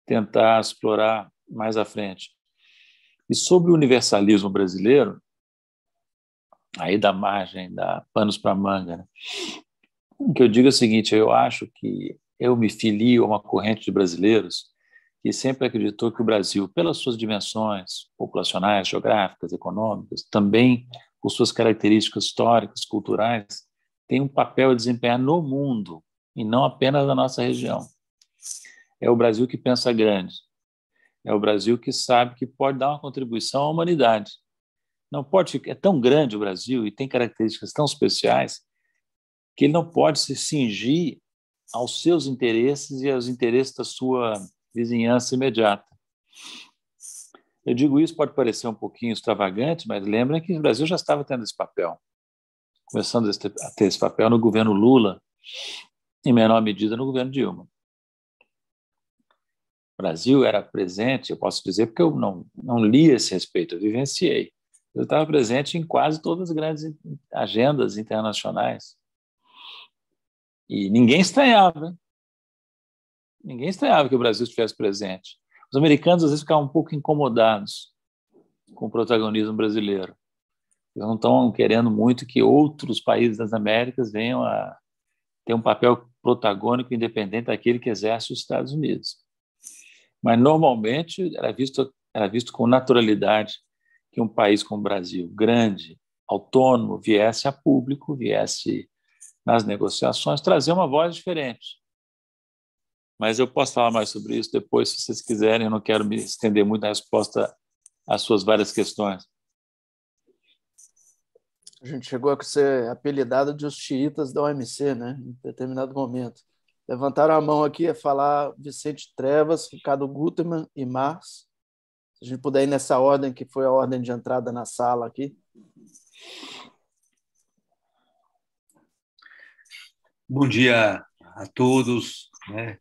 tentar explorar mais à frente. E sobre o universalismo brasileiro, aí da margem, dá panos para manga, né? O que eu digo é o seguinte, eu acho que eu me filio a uma corrente de brasileiros que sempre acreditou que o Brasil, pelas suas dimensões populacionais, geográficas, econômicas, também por suas características históricas, culturais, tem um papel a desempenhar no mundo e não apenas na nossa região. É o Brasil que pensa grande. É o Brasil que sabe que pode dar uma contribuição à humanidade. Não pode, é tão grande o Brasil e tem características tão especiais que ele não pode se cingir aos seus interesses e aos interesses da sua vizinhança imediata. Eu digo isso, pode parecer um pouquinho extravagante, mas lembrem que o Brasil já estava tendo esse papel, começando a ter esse papel no governo Lula, em menor medida no governo Dilma. O Brasil era presente, eu posso dizer, porque eu não li a esse respeito, eu vivenciei. Eu estava presente em quase todas as grandes agendas internacionais. E ninguém estranhava, hein? Ninguém estranhava que o Brasil estivesse presente. Os americanos, às vezes, ficavam um pouco incomodados com o protagonismo brasileiro. Eles não estão querendo muito que outros países das Américas venham a ter um papel protagônico independente daquele que exerce os Estados Unidos. Mas, normalmente, era visto com naturalidade que um país como o Brasil, grande, autônomo, viesse a público, viesse nas negociações, trazer uma voz diferente. Mas eu posso falar mais sobre isso depois, se vocês quiserem. Eu não quero me estender muito na resposta às suas várias questões. A gente chegou a ser apelidado de os xiitas da OMC, né? Em determinado momento. Levantaram a mão aqui a falar Vicente Trevas, Ricardo Gutermann e Mars. Se a gente puder ir nessa ordem, que foi a ordem de entrada na sala aqui. Bom dia a todos, né?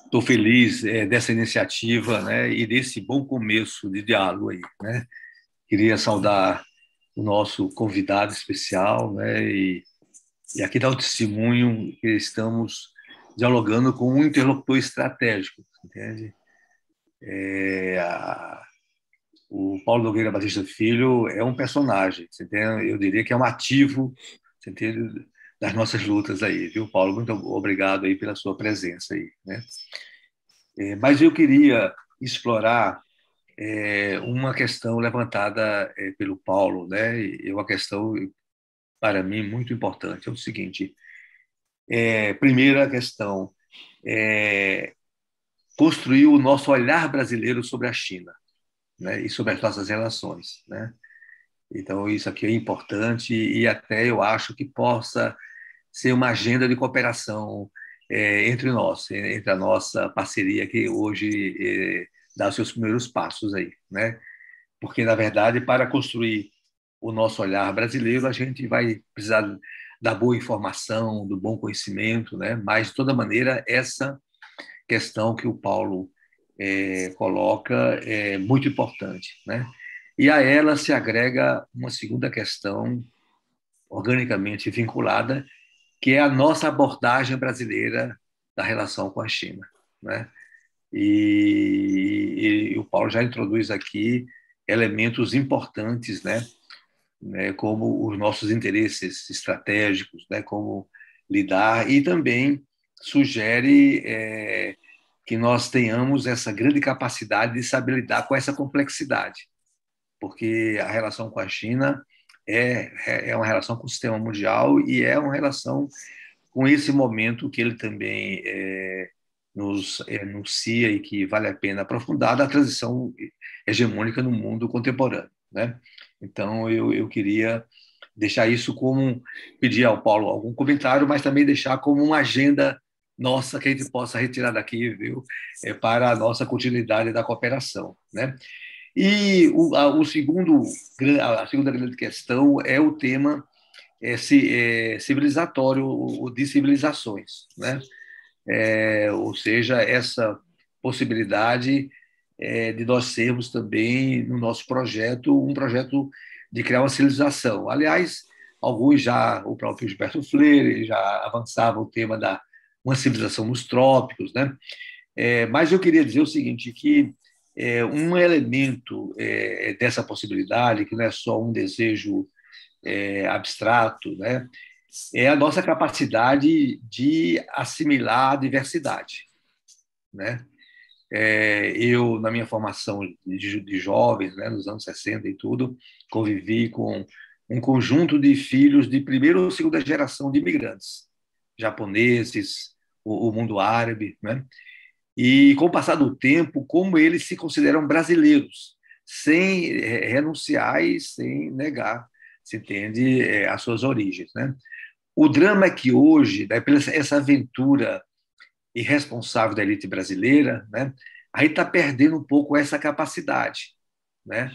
Estou feliz dessa iniciativa, né? E desse bom começo de diálogo aí, né? Queria saudar o nosso convidado especial, né? E aqui dar o testemunho que estamos dialogando com um interlocutor estratégico, entende? O Paulo Nogueira Batista Filho é um personagem, entende? Eu diria que é um ativo, entende? Das nossas lutas aí, viu, Paulo? Muito obrigado aí pela sua presença aí, né? Mas eu queria explorar uma questão levantada pelo Paulo, né? E uma questão, para mim, muito importante. É o seguinte: primeira questão, construir o nosso olhar brasileiro sobre a China, né? E sobre as nossas relações, né? Então, isso aqui é importante e até eu acho que possa ser uma agenda de cooperação entre nós, entre a nossa parceria que hoje dá os seus primeiros passos aí, né? Porque, na verdade, para construir o nosso olhar brasileiro, a gente vai precisar da boa informação, do bom conhecimento, né? Mas, de toda maneira, essa questão que o Paulo coloca é muito importante, né? E a ela se agrega uma segunda questão organicamente vinculada, que é a nossa abordagem brasileira da relação com a China, né? E o Paulo já introduz aqui elementos importantes, né? Como os nossos interesses estratégicos, né? Como lidar, e também sugere que nós tenhamos essa grande capacidade de saber lidar com essa complexidade, porque a relação com a China é uma relação com o sistema mundial e é uma relação com esse momento que ele também nos enuncia e que vale a pena aprofundar, da transição hegemônica no mundo contemporâneo, né? Então, eu queria deixar isso como, pedir ao Paulo algum comentário, mas também deixar como uma agenda nossa que a gente possa retirar daqui, viu? Para a nossa continuidade da cooperação, né? E a segunda grande questão é o tema civilizatório, ou de civilizações, né? Ou seja, essa possibilidade de nós sermos também, no nosso projeto, um projeto de criar uma civilização. Aliás, alguns já, o próprio Gilberto Freire já avançava o tema da uma civilização nos trópicos, né? Mas eu queria dizer o seguinte, que um elemento dessa possibilidade, que não é só um desejo abstrato, né? É a nossa capacidade de assimilar a diversidade, né? Eu, na minha formação de jovens, né, nos anos 60 e tudo, convivi com um conjunto de filhos de primeira ou segunda geração de imigrantes, japoneses, o mundo árabe, né? E, com o passar do tempo, como eles se consideram brasileiros, sem renunciar e sem negar, se entende, as suas origens, né? O drama é que hoje, né, pela essa aventura irresponsável da elite brasileira, né, a gente está perdendo um pouco essa capacidade, né?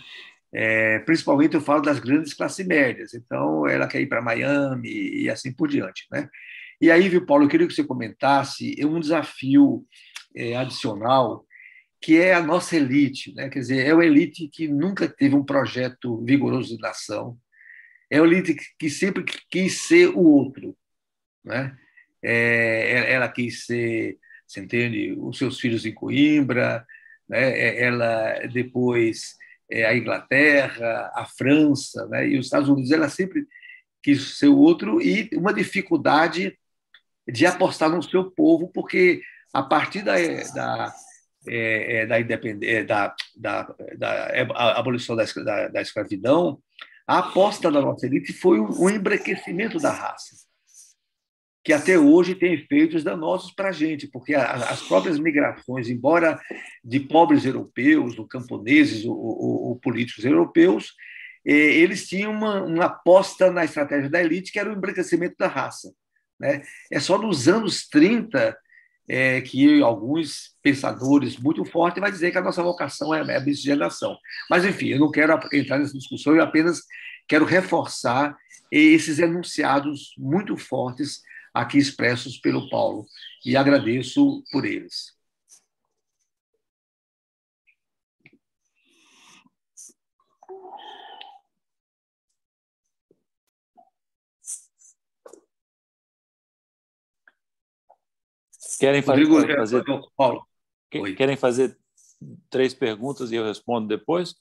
Principalmente eu falo das grandes classes médias, então ela quer ir para Miami e assim por diante, né? E aí, viu, Paulo, eu queria que você comentasse um desafio adicional, que é a nossa elite, né? Quer dizer, é uma elite que nunca teve um projeto vigoroso de nação, é uma elite que sempre quis ser o outro, né? Ela quis ser, você entende, os seus filhos em Coimbra, né? Ela depois a Inglaterra, a França, né? E os Estados Unidos, ela sempre quis ser o outro, e uma dificuldade de apostar no seu povo, porque a partir da independência, da abolição da escravidão, a aposta da nossa elite foi o embranquecimento da raça, que até hoje tem efeitos danosos para a gente, porque as próprias migrações, embora de pobres europeus, ou camponeses, ou políticos europeus, eles tinham uma aposta na estratégia da elite, que era o embranquecimento da raça, né? É só nos anos 30 que alguns pensadores muito fortes vão dizer que a nossa vocação é a miscigenação. Mas, enfim, eu não quero entrar nessa discussão, eu apenas quero reforçar esses enunciados muito fortes aqui expressos pelo Paulo, e agradeço por eles. Querem fazer, Paulo, querem fazer 3 perguntas e eu respondo depois?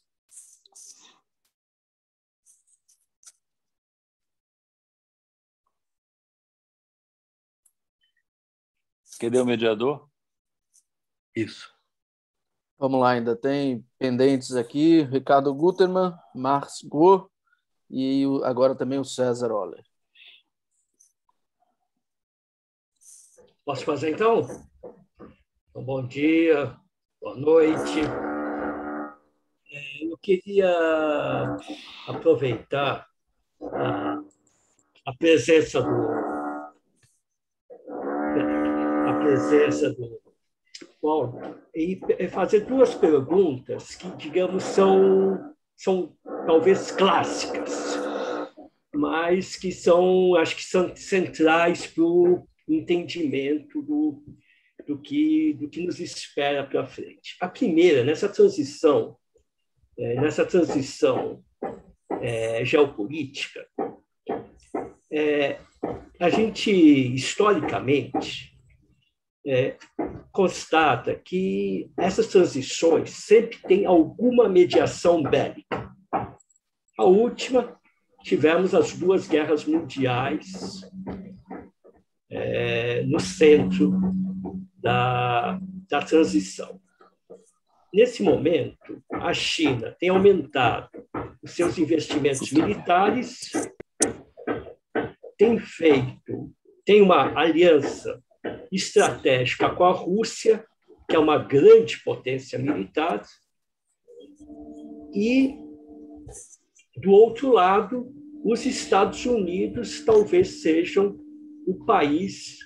Cadê o mediador? Isso. Vamos lá, ainda tem pendentes aqui, Ricardo Gutermann, Marx Go e agora também o César Oller. Posso fazer, então? Bom dia, boa noite. Eu queria aproveitar a presença do Paulo e fazer 2 perguntas que, digamos, são talvez clássicas, mas que acho que são centrais para o entendimento do que nos espera para frente. A primeira, nessa transição geopolítica, a gente, historicamente, constata que essas transições sempre têm alguma mediação bélica. A última, tivemos as 2 guerras mundiais no centro da transição. Nesse momento, a China tem aumentado os seus investimentos militares, tem uma aliança estratégica com a Rússia, que é uma grande potência militar, e, do outro lado, os Estados Unidos talvez sejam o país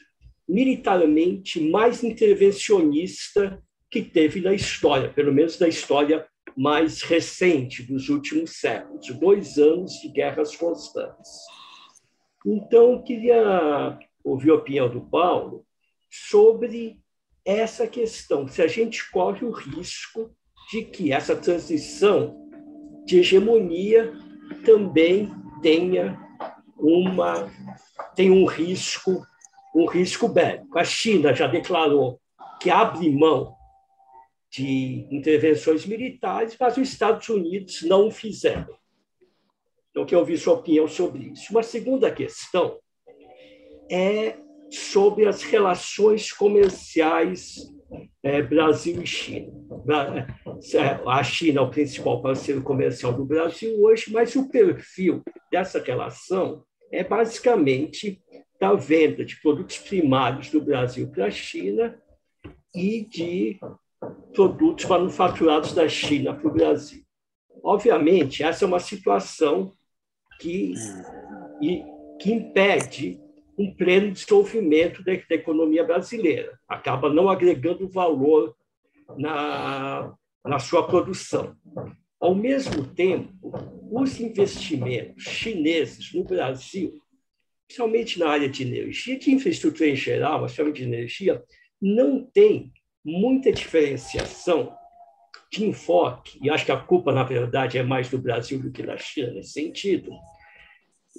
militarmente mais intervencionista que teve na história, pelo menos da história mais recente dos últimos séculos, 2 anos de guerras constantes. Então, eu queria ouvir a opinião do Paulo sobre essa questão, se a gente corre o risco de que essa transição de hegemonia também tenha um risco bélico. A China já declarou que abre mão de intervenções militares, mas os Estados Unidos não o fizeram. Então, eu quero ouvir sua opinião sobre isso. Uma segunda questão é sobre as relações comerciais Brasil e China. A China é o principal parceiro comercial do Brasil hoje, mas o perfil dessa relação é basicamente da venda de produtos primários do Brasil para a China e de produtos manufaturados da China para o Brasil. Obviamente, essa é uma situação que impede um pleno desenvolvimento da economia brasileira, acaba não agregando valor na sua produção. Ao mesmo tempo, os investimentos chineses no Brasil, principalmente na área de energia, de infraestrutura em geral, mas principalmente de energia, não tem muita diferenciação de enfoque, e acho que a culpa, na verdade, é mais do Brasil do que da China nesse sentido,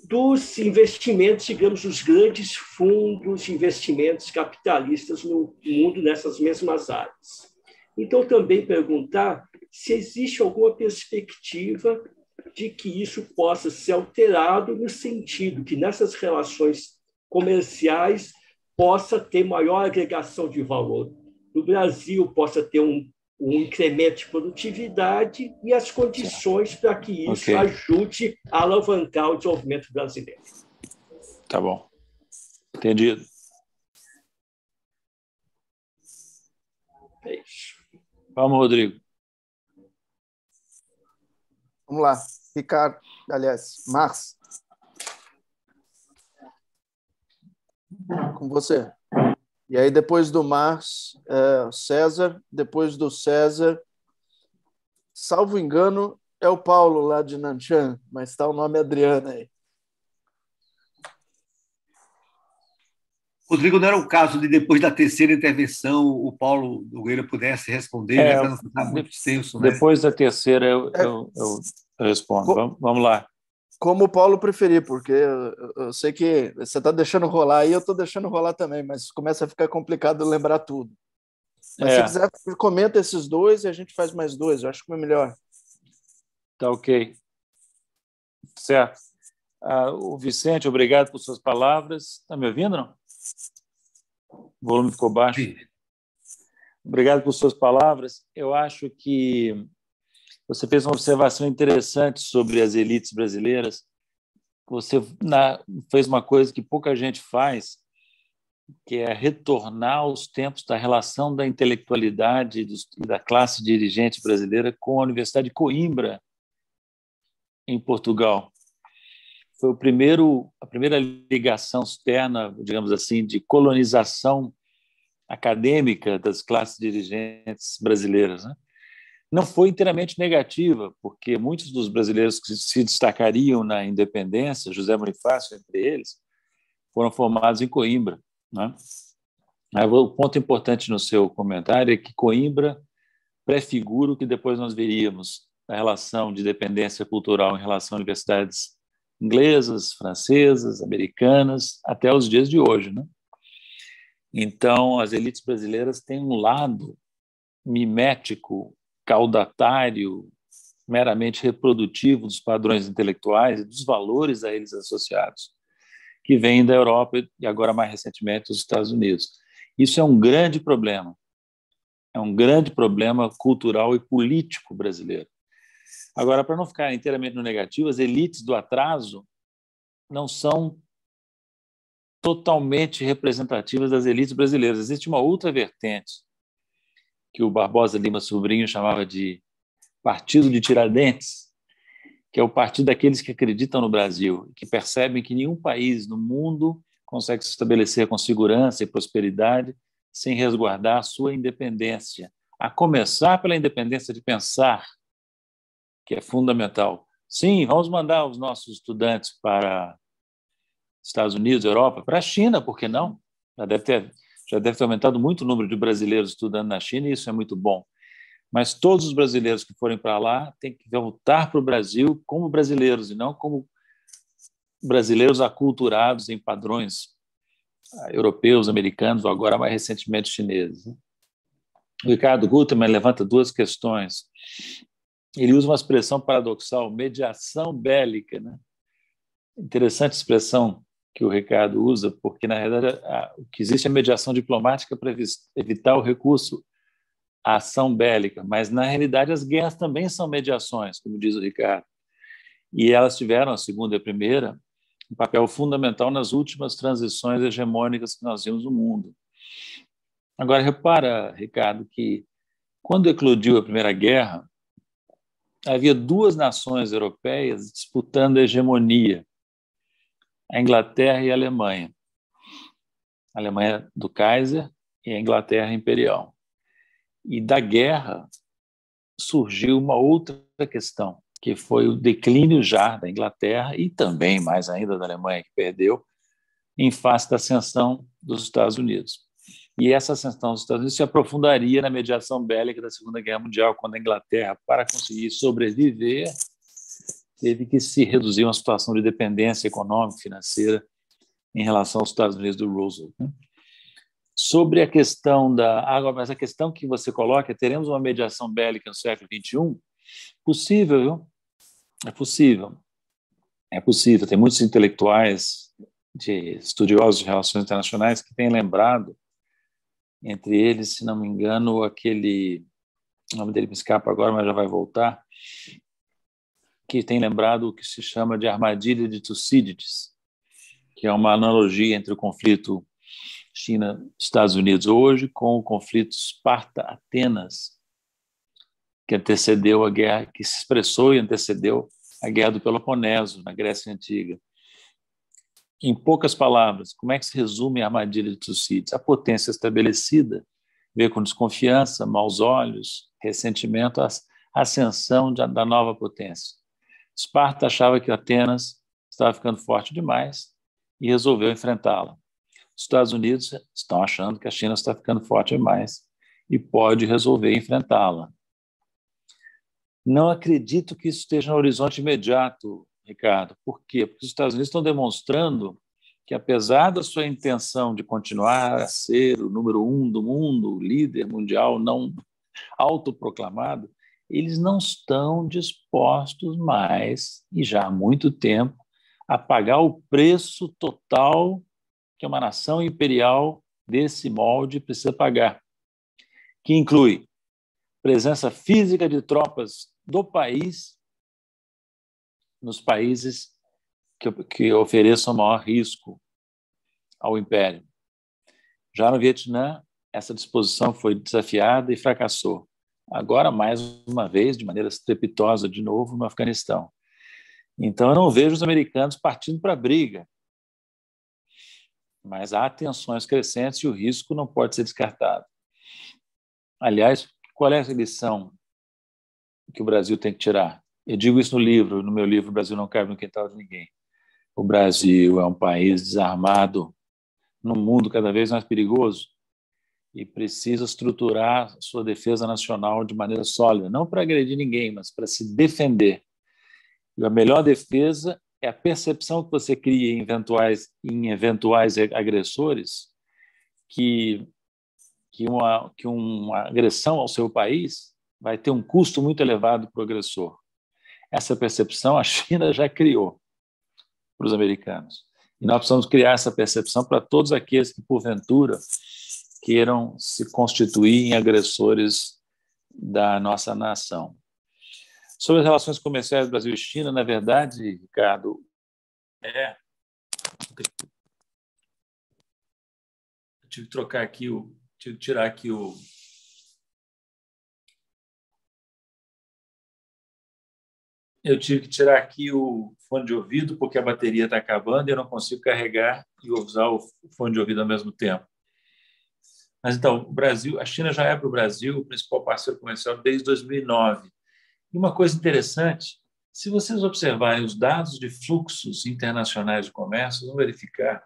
dos investimentos, digamos, dos grandes fundos de investimentos capitalistas no mundo nessas mesmas áreas. Então, também perguntar se existe alguma perspectiva de que isso possa ser alterado no sentido que nessas relações comerciais possa ter maior agregação de valor. No Brasil, possa ter um incremento de produtividade e as condições para que isso ajude a alavancar o desenvolvimento brasileiro. Tá bom. Entendido. É isso. Vamos, Rodrigo. Vamos lá. Ricardo, aliás, Márcio. Com você. E aí, depois do Márcio, César. Depois do César, salvo engano, é o Paulo lá de Nanchang, mas está o nome Adriana aí. Rodrigo, não era o caso de, depois da terceira intervenção, o Paulo Nogueira pudesse responder, para não ficar muito extenso, né? Depois da terceira, eu respondo. Vamos lá. Como o Paulo preferir, porque eu sei que você está deixando rolar aí, eu estou deixando rolar também, mas começa a ficar complicado lembrar tudo. Mas se quiser, comenta esses dois e a gente faz mais dois, eu acho que é melhor. Tá ok. Certo. O Vicente, obrigado por suas palavras. Está me ouvindo, não? O volume ficou baixo. Sim. Obrigado por suas palavras. Eu acho que você fez uma observação interessante sobre as elites brasileiras. Você fez uma coisa que pouca gente faz, que é retornar aos tempos da relação da intelectualidade e da classe dirigente brasileira com a Universidade de Coimbra, em Portugal. Foi a primeira ligação externa, digamos assim, de colonização acadêmica das classes dirigentes brasileiras, né? Não foi inteiramente negativa, porque muitos dos brasileiros que se destacariam na independência, José Bonifácio entre eles, foram formados em Coimbra, né? O ponto importante no seu comentário é que Coimbra prefigura o que depois nós veríamos, a relação de dependência cultural em relação a universidades inglesas, francesas, americanas, até os dias de hoje, né? Então, as elites brasileiras têm um lado mimético, caudatário, meramente reprodutivo dos padrões intelectuais e dos valores a eles associados, que vêm da Europa e agora, mais recentemente, dos Estados Unidos. Isso é um grande problema. É um grande problema cultural e político brasileiro. Agora, para não ficar inteiramente no negativo, as elites do atraso não são totalmente representativas das elites brasileiras. Existe uma outra vertente que o Barbosa Lima Sobrinho chamava de Partido de Tiradentes, que é o partido daqueles que acreditam no Brasil, que percebem que nenhum país no mundo consegue se estabelecer com segurança e prosperidade sem resguardar a sua independência, a começar pela independência de pensar, que é fundamental. Sim, vamos mandar os nossos estudantes para Estados Unidos, Europa, para a China, por que não? Já deve ter aumentado muito o número de brasileiros estudando na China, e isso é muito bom. Mas todos os brasileiros que forem para lá têm que voltar para o Brasil como brasileiros, e não como brasileiros aculturados em padrões europeus, americanos, ou agora mais recentemente chineses. O Ricardo Gutermann levanta duas questões. Ele usa uma expressão paradoxal, mediação bélica, né? Interessante expressão que o Ricardo usa, porque, na realidade, o que existe é mediação diplomática para evitar o recurso à ação bélica, mas, na realidade, as guerras também são mediações, como diz o Ricardo. E elas tiveram, a segunda e a primeira, um papel fundamental nas últimas transições hegemônicas que nós vimos no mundo. Agora, repara, Ricardo, que quando eclodiu a Primeira Guerra, havia duas nações europeias disputando a hegemonia, a Inglaterra e a Alemanha. A Alemanha do Kaiser e a Inglaterra imperial. E da guerra surgiu uma outra questão, que foi o declínio já da Inglaterra e também, mais ainda, da Alemanha, que perdeu, em face da ascensão dos Estados Unidos. E essa ascensão dos Estados Unidos se aprofundaria na mediação bélica da Segunda Guerra Mundial, quando a Inglaterra, para conseguir sobreviver, teve que se reduzir a uma situação de dependência econômica, financeira, em relação aos Estados Unidos do Roosevelt. Sobre a questão mas a questão que você coloca, teremos uma mediação bélica no século XXI? Possível, viu? É possível. É possível. Tem muitos intelectuais, estudiosos de relações internacionais, que têm lembrado, entre eles, se não me engano, o nome dele me escapa agora, mas já vai voltar, que tem lembrado o que se chama de armadilha de Tucídides, que é uma analogia entre o conflito China-Estados Unidos hoje com o conflito Esparta-Atenas, que antecedeu a guerra, que se expressou e antecedeu a guerra do Peloponeso, na Grécia Antiga. Em poucas palavras, como é que se resume a armadilha de Tucídides? A potência estabelecida vê com desconfiança, maus olhos, ressentimento, a ascensão da nova potência. Esparta achava que Atenas estava ficando forte demais e resolveu enfrentá-la. Os Estados Unidos estão achando que a China está ficando forte demais e pode resolver enfrentá-la. Não acredito que isso esteja no horizonte imediato, Ricardo. Por quê? Porque os Estados Unidos estão demonstrando que, apesar da sua intenção de continuar a ser o número 1 do mundo, o líder mundial não autoproclamado, eles não estão dispostos mais, e já há muito tempo, a pagar o preço total que uma nação imperial desse molde precisa pagar, que inclui presença física de tropas do país nos países que ofereçam maior risco ao império. Já no Vietnã, essa disposição foi desafiada e fracassou. Agora, mais uma vez, de maneira estrepitosa, de novo, no Afeganistão. Então, eu não vejo os americanos partindo para a briga, mas há tensões crescentes e o risco não pode ser descartado. Aliás, qual é a lição que o Brasil tem que tirar? Eu digo isso no meu livro, O Brasil não cabe no quintal de ninguém. O Brasil é um país desarmado, num mundo cada vez mais perigoso, e precisa estruturar sua defesa nacional de maneira sólida, não para agredir ninguém, mas para se defender. E a melhor defesa é a percepção que você cria em eventuais agressores que uma agressão ao seu país vai ter um custo muito elevado para o agressor. Essa percepção a China já criou para os americanos. E nós precisamos criar essa percepção para todos aqueles que, porventura, queiram se constituir em agressores da nossa nação. Sobre as relações comerciais do Brasil e China, na verdade, Ricardo, eu tive que tirar aqui o fone de ouvido porque a bateria está acabando e eu não consigo carregar e usar o fone de ouvido ao mesmo tempo. Mas então, a China já é para o Brasil o principal parceiro comercial desde 2009. E uma coisa interessante, se vocês observarem os dados de fluxos internacionais de comércio, vão verificar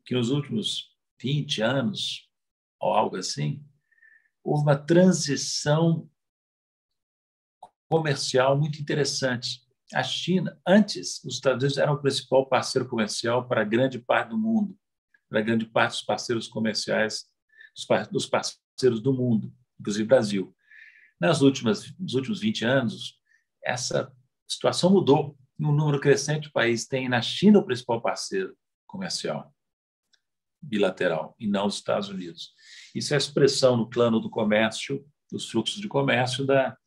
que nos últimos 20 anos, ou algo assim, houve uma transição comercial muito interessante. A China, antes, os Estados Unidos eram o principal parceiro comercial para grande parte do mundo, para grande parte dos parceiros comerciais, dos parceiros do mundo, inclusive Brasil. Nos últimos 20 anos, essa situação mudou. Um número crescente de países tem na China o principal parceiro comercial bilateral, e não os Estados Unidos. Isso é a expressão no plano do comércio, dos fluxos de comércio, da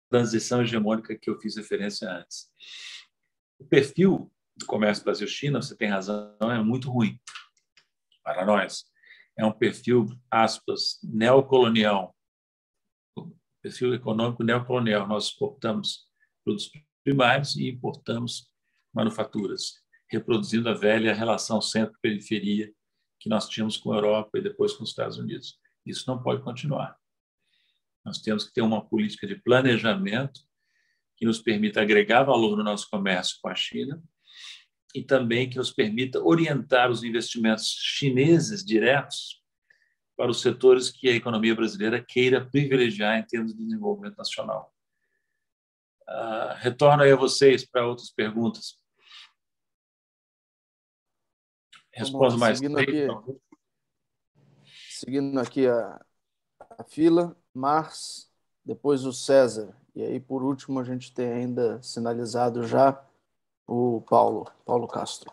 transição hegemônica que eu fiz referência antes. O perfil do comércio Brasil-China, você tem razão, é muito ruim para nós. É um perfil, aspas, neocolonial, perfil econômico neocolonial. Nós exportamos produtos primários e importamos manufaturas, reproduzindo a velha relação centro-periferia que nós tínhamos com a Europa e depois com os Estados Unidos. Isso não pode continuar. Nós temos que ter uma política de planejamento que nos permita agregar valor no nosso comércio com a China e também que nos permita orientar os investimentos chineses diretos para os setores que a economia brasileira queira privilegiar em termos de desenvolvimento nacional. Retorno aí a vocês para outras perguntas. Respondo mais tempo. Seguindo aqui a fila, Mars, depois o César. E aí, por último, a gente tem ainda sinalizado já o Paulo Castro.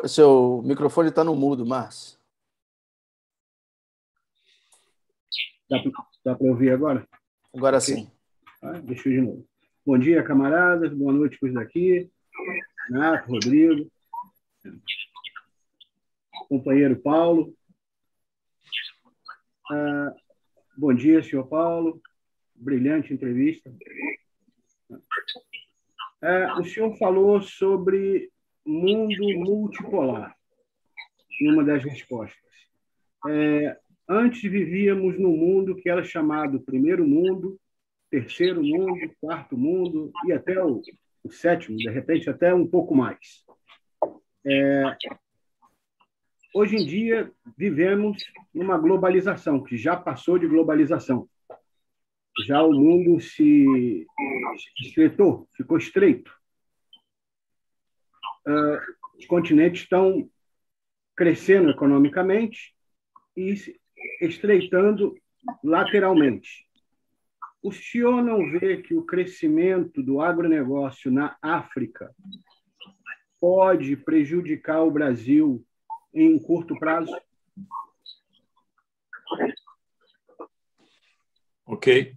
Seu microfone está no mudo, Márcio. Dá para ouvir agora? Agora okay. Sim. Deixa eu de novo. Bom dia, camaradas. Boa noite por daqui. Renato, Rodrigo. Companheiro Paulo. Bom dia, senhor Paulo. Brilhante entrevista. O senhor falou sobre mundo multipolar em uma das respostas. Antes vivíamos num mundo que era chamado primeiro mundo, terceiro mundo, quarto mundo e até o sétimo, de repente até um pouco mais. Hoje em dia vivemos numa globalização, que já passou de globalização. Já o mundo se estreitou, ficou estreito. Os continentes estão crescendo economicamente e se estreitando lateralmente. O senhor não vê que o crescimento do agronegócio na África pode prejudicar o Brasil em curto prazo? Ok.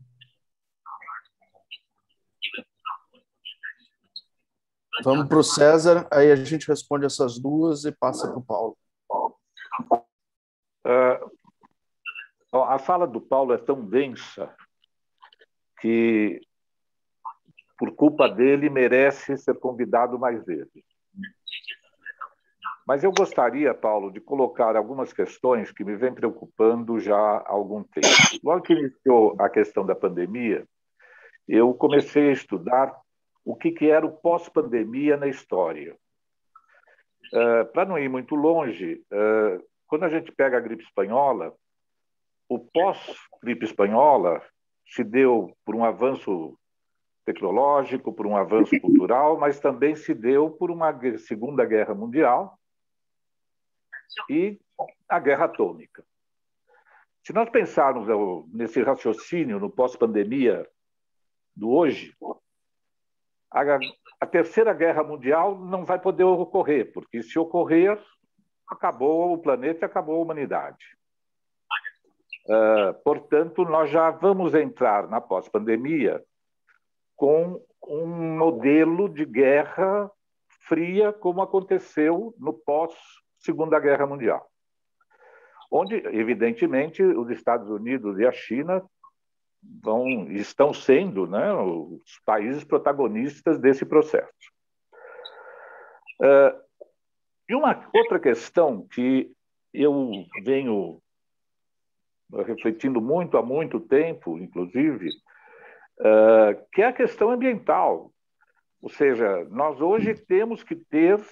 Vamos para o César, aí a gente responde essas duas e passa para o Paulo. A fala do Paulo é tão densa que, por culpa dele, merece ser convidado mais vezes. Mas eu gostaria, Paulo, de colocar algumas questões que me vêm preocupando já há algum tempo. Logo que iniciou a questão da pandemia, eu comecei a estudar o que era o pós-pandemia na história. Para não ir muito longe, quando a gente pega a gripe espanhola, o pós-gripe espanhola se deu por um avanço tecnológico, por um avanço cultural, mas também se deu por uma Segunda Guerra Mundial e a guerra atômica. Se nós pensarmos nesse raciocínio no pós-pandemia do hoje, a Terceira Guerra Mundial não vai poder ocorrer, porque se ocorrer, acabou o planeta e acabou a humanidade. Portanto, nós já vamos entrar na pós-pandemia com um modelo de guerra fria, como aconteceu no pós-Segunda Guerra Mundial, onde, evidentemente, os Estados Unidos e a China estão sendo, né, os países protagonistas desse processo. E uma outra questão que eu venho refletindo muito há muito tempo, inclusive, que é a questão ambiental. Ou seja, nós hoje temos que ter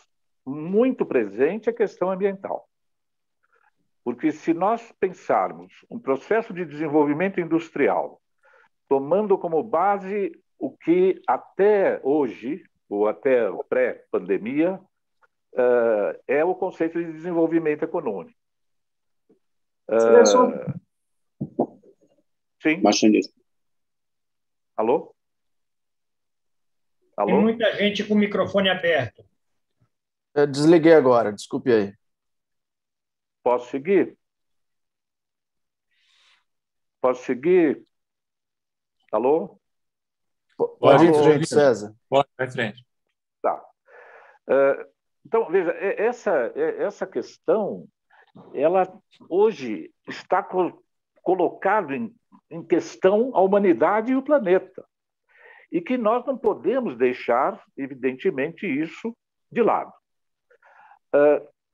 muito presente a questão ambiental. Porque se nós pensarmos um processo de desenvolvimento industrial, tomando como base o que até hoje, ou até pré-pandemia, é o conceito de desenvolvimento econômico. Sim. Alô? Tem muita gente com o microfone aberto. Eu desliguei agora, desculpe aí. Posso seguir? Posso seguir? Alô? Pode ir em frente, César. Pode ir em frente. Tá. Então, veja, essa questão, ela hoje está colocada em questão a humanidade e o planeta. E que nós não podemos deixar, evidentemente, isso de lado.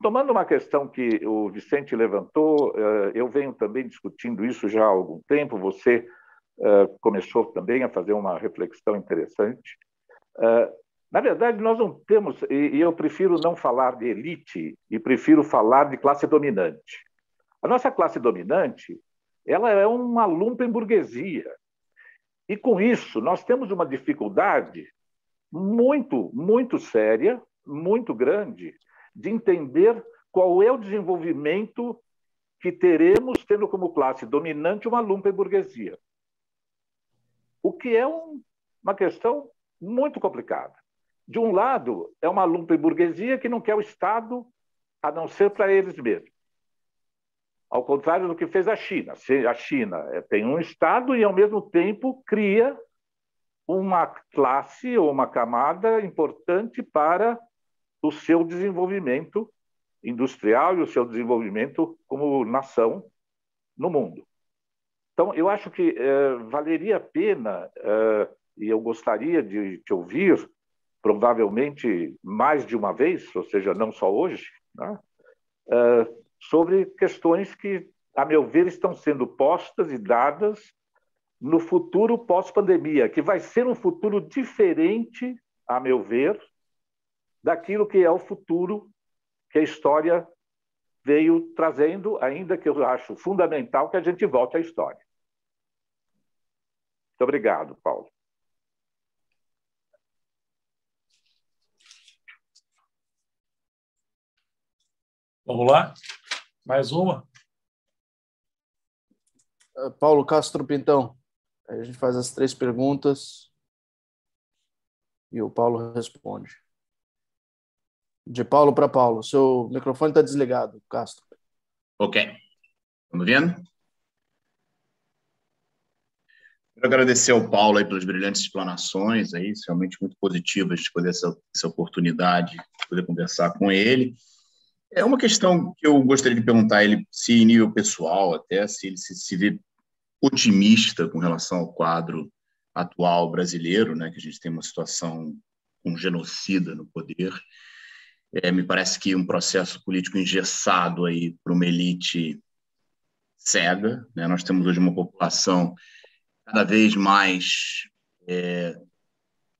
Tomando uma questão que o Vicente levantou, eu venho também discutindo isso já há algum tempo, você começou também a fazer uma reflexão interessante. Na verdade, nós não temos, e eu prefiro não falar de elite, e prefiro falar de classe dominante. A nossa classe dominante, ela é uma lumpenburguesia. E com isso, nós temos uma dificuldade muito, muito séria, muito grande, de entender qual é o desenvolvimento que teremos tendo como classe dominante uma lumpenburguesia. O que é uma questão muito complicada. De um lado, é uma lumpenburguesia que não quer o Estado a não ser para eles mesmos. Ao contrário do que fez a China. A China tem um Estado e, ao mesmo tempo, cria uma classe ou uma camada importante para o seu desenvolvimento industrial e o seu desenvolvimento como nação no mundo. Então, eu acho que valeria a pena, e eu gostaria de te ouvir, provavelmente mais de uma vez, ou seja, não só hoje, né? Sobre questões que, a meu ver, estão sendo postas e dadas no futuro pós-pandemia, que vai ser um futuro diferente, a meu ver, daquilo que é o futuro que a história veio trazendo, ainda que eu acho fundamental que a gente volte à história. Muito obrigado, Paulo. Vamos lá? Mais uma? Paulo Castro Pintão. Aí a gente faz as 3 perguntas e o Paulo responde. De Paulo para Paulo. Seu microfone está desligado, Castro. Ok. Estamos vendo? Quero agradecer ao Paulo aí pelas brilhantes explanações, aí, realmente muito positivas, de poder essa oportunidade de poder conversar com ele. É uma questão que eu gostaria de perguntar a ele, se em nível pessoal, até se ele se vê otimista com relação ao quadro atual brasileiro, né, que a gente tem uma situação com um genocida no poder. Me parece que um processo político engessado aí por uma elite cega, né? Nós temos hoje uma população cada vez mais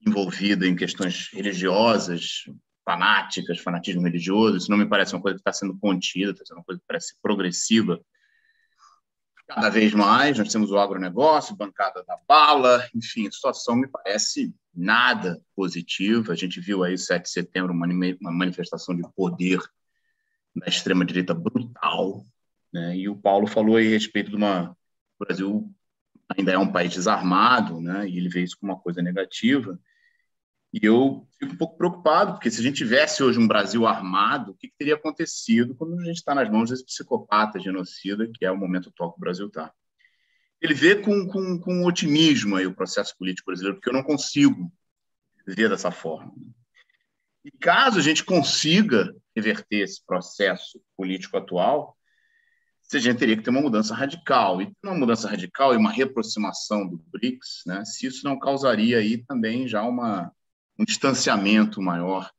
envolvida em questões religiosas, fanáticas, fanatismo religioso. Isso não me parece uma coisa que está sendo contida, está sendo uma coisa que parece progressiva cada vez mais. Nós temos o agronegócio, bancada da bala, enfim, a situação me parece nada positiva. A gente viu aí, 7 de setembro, uma manifestação de poder da extrema-direita brutal, né? E o Paulo falou aí a respeito de o Brasil ainda é um país desarmado, né? E ele vê isso como uma coisa negativa. E eu fico um pouco preocupado, porque se a gente tivesse hoje um Brasil armado, o que teria acontecido quando a gente está nas mãos desse psicopata genocida, que é o momento atual que o Brasil está? Ele vê com otimismo aí o processo político brasileiro, porque eu não consigo ver dessa forma. E caso a gente consiga reverter esse processo político atual, a gente teria que ter uma mudança radical. E uma mudança radical e uma reaproximação do BRICS, né, se isso não causaria aí também já um distanciamento maior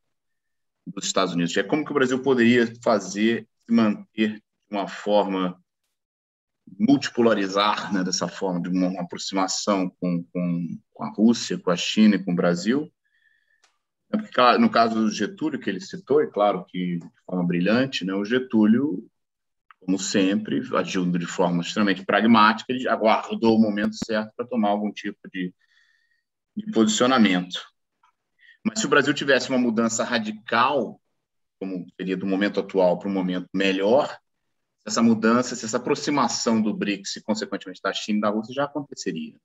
dos Estados Unidos. É como que o Brasil poderia se manter de uma forma multipolarizar, né, dessa forma, de uma aproximação com a Rússia, com a China e com o Brasil. Porque, no caso do Getúlio, que ele citou, é claro que de forma brilhante, né, o Getúlio, como sempre, agindo de forma extremamente pragmática, ele aguardou o momento certo para tomar algum tipo de posicionamento. Mas se o Brasil tivesse uma mudança radical, como seria do momento atual para um momento melhor, essa mudança, essa aproximação do BRICS e, consequentemente, da China e da Rússia já aconteceria.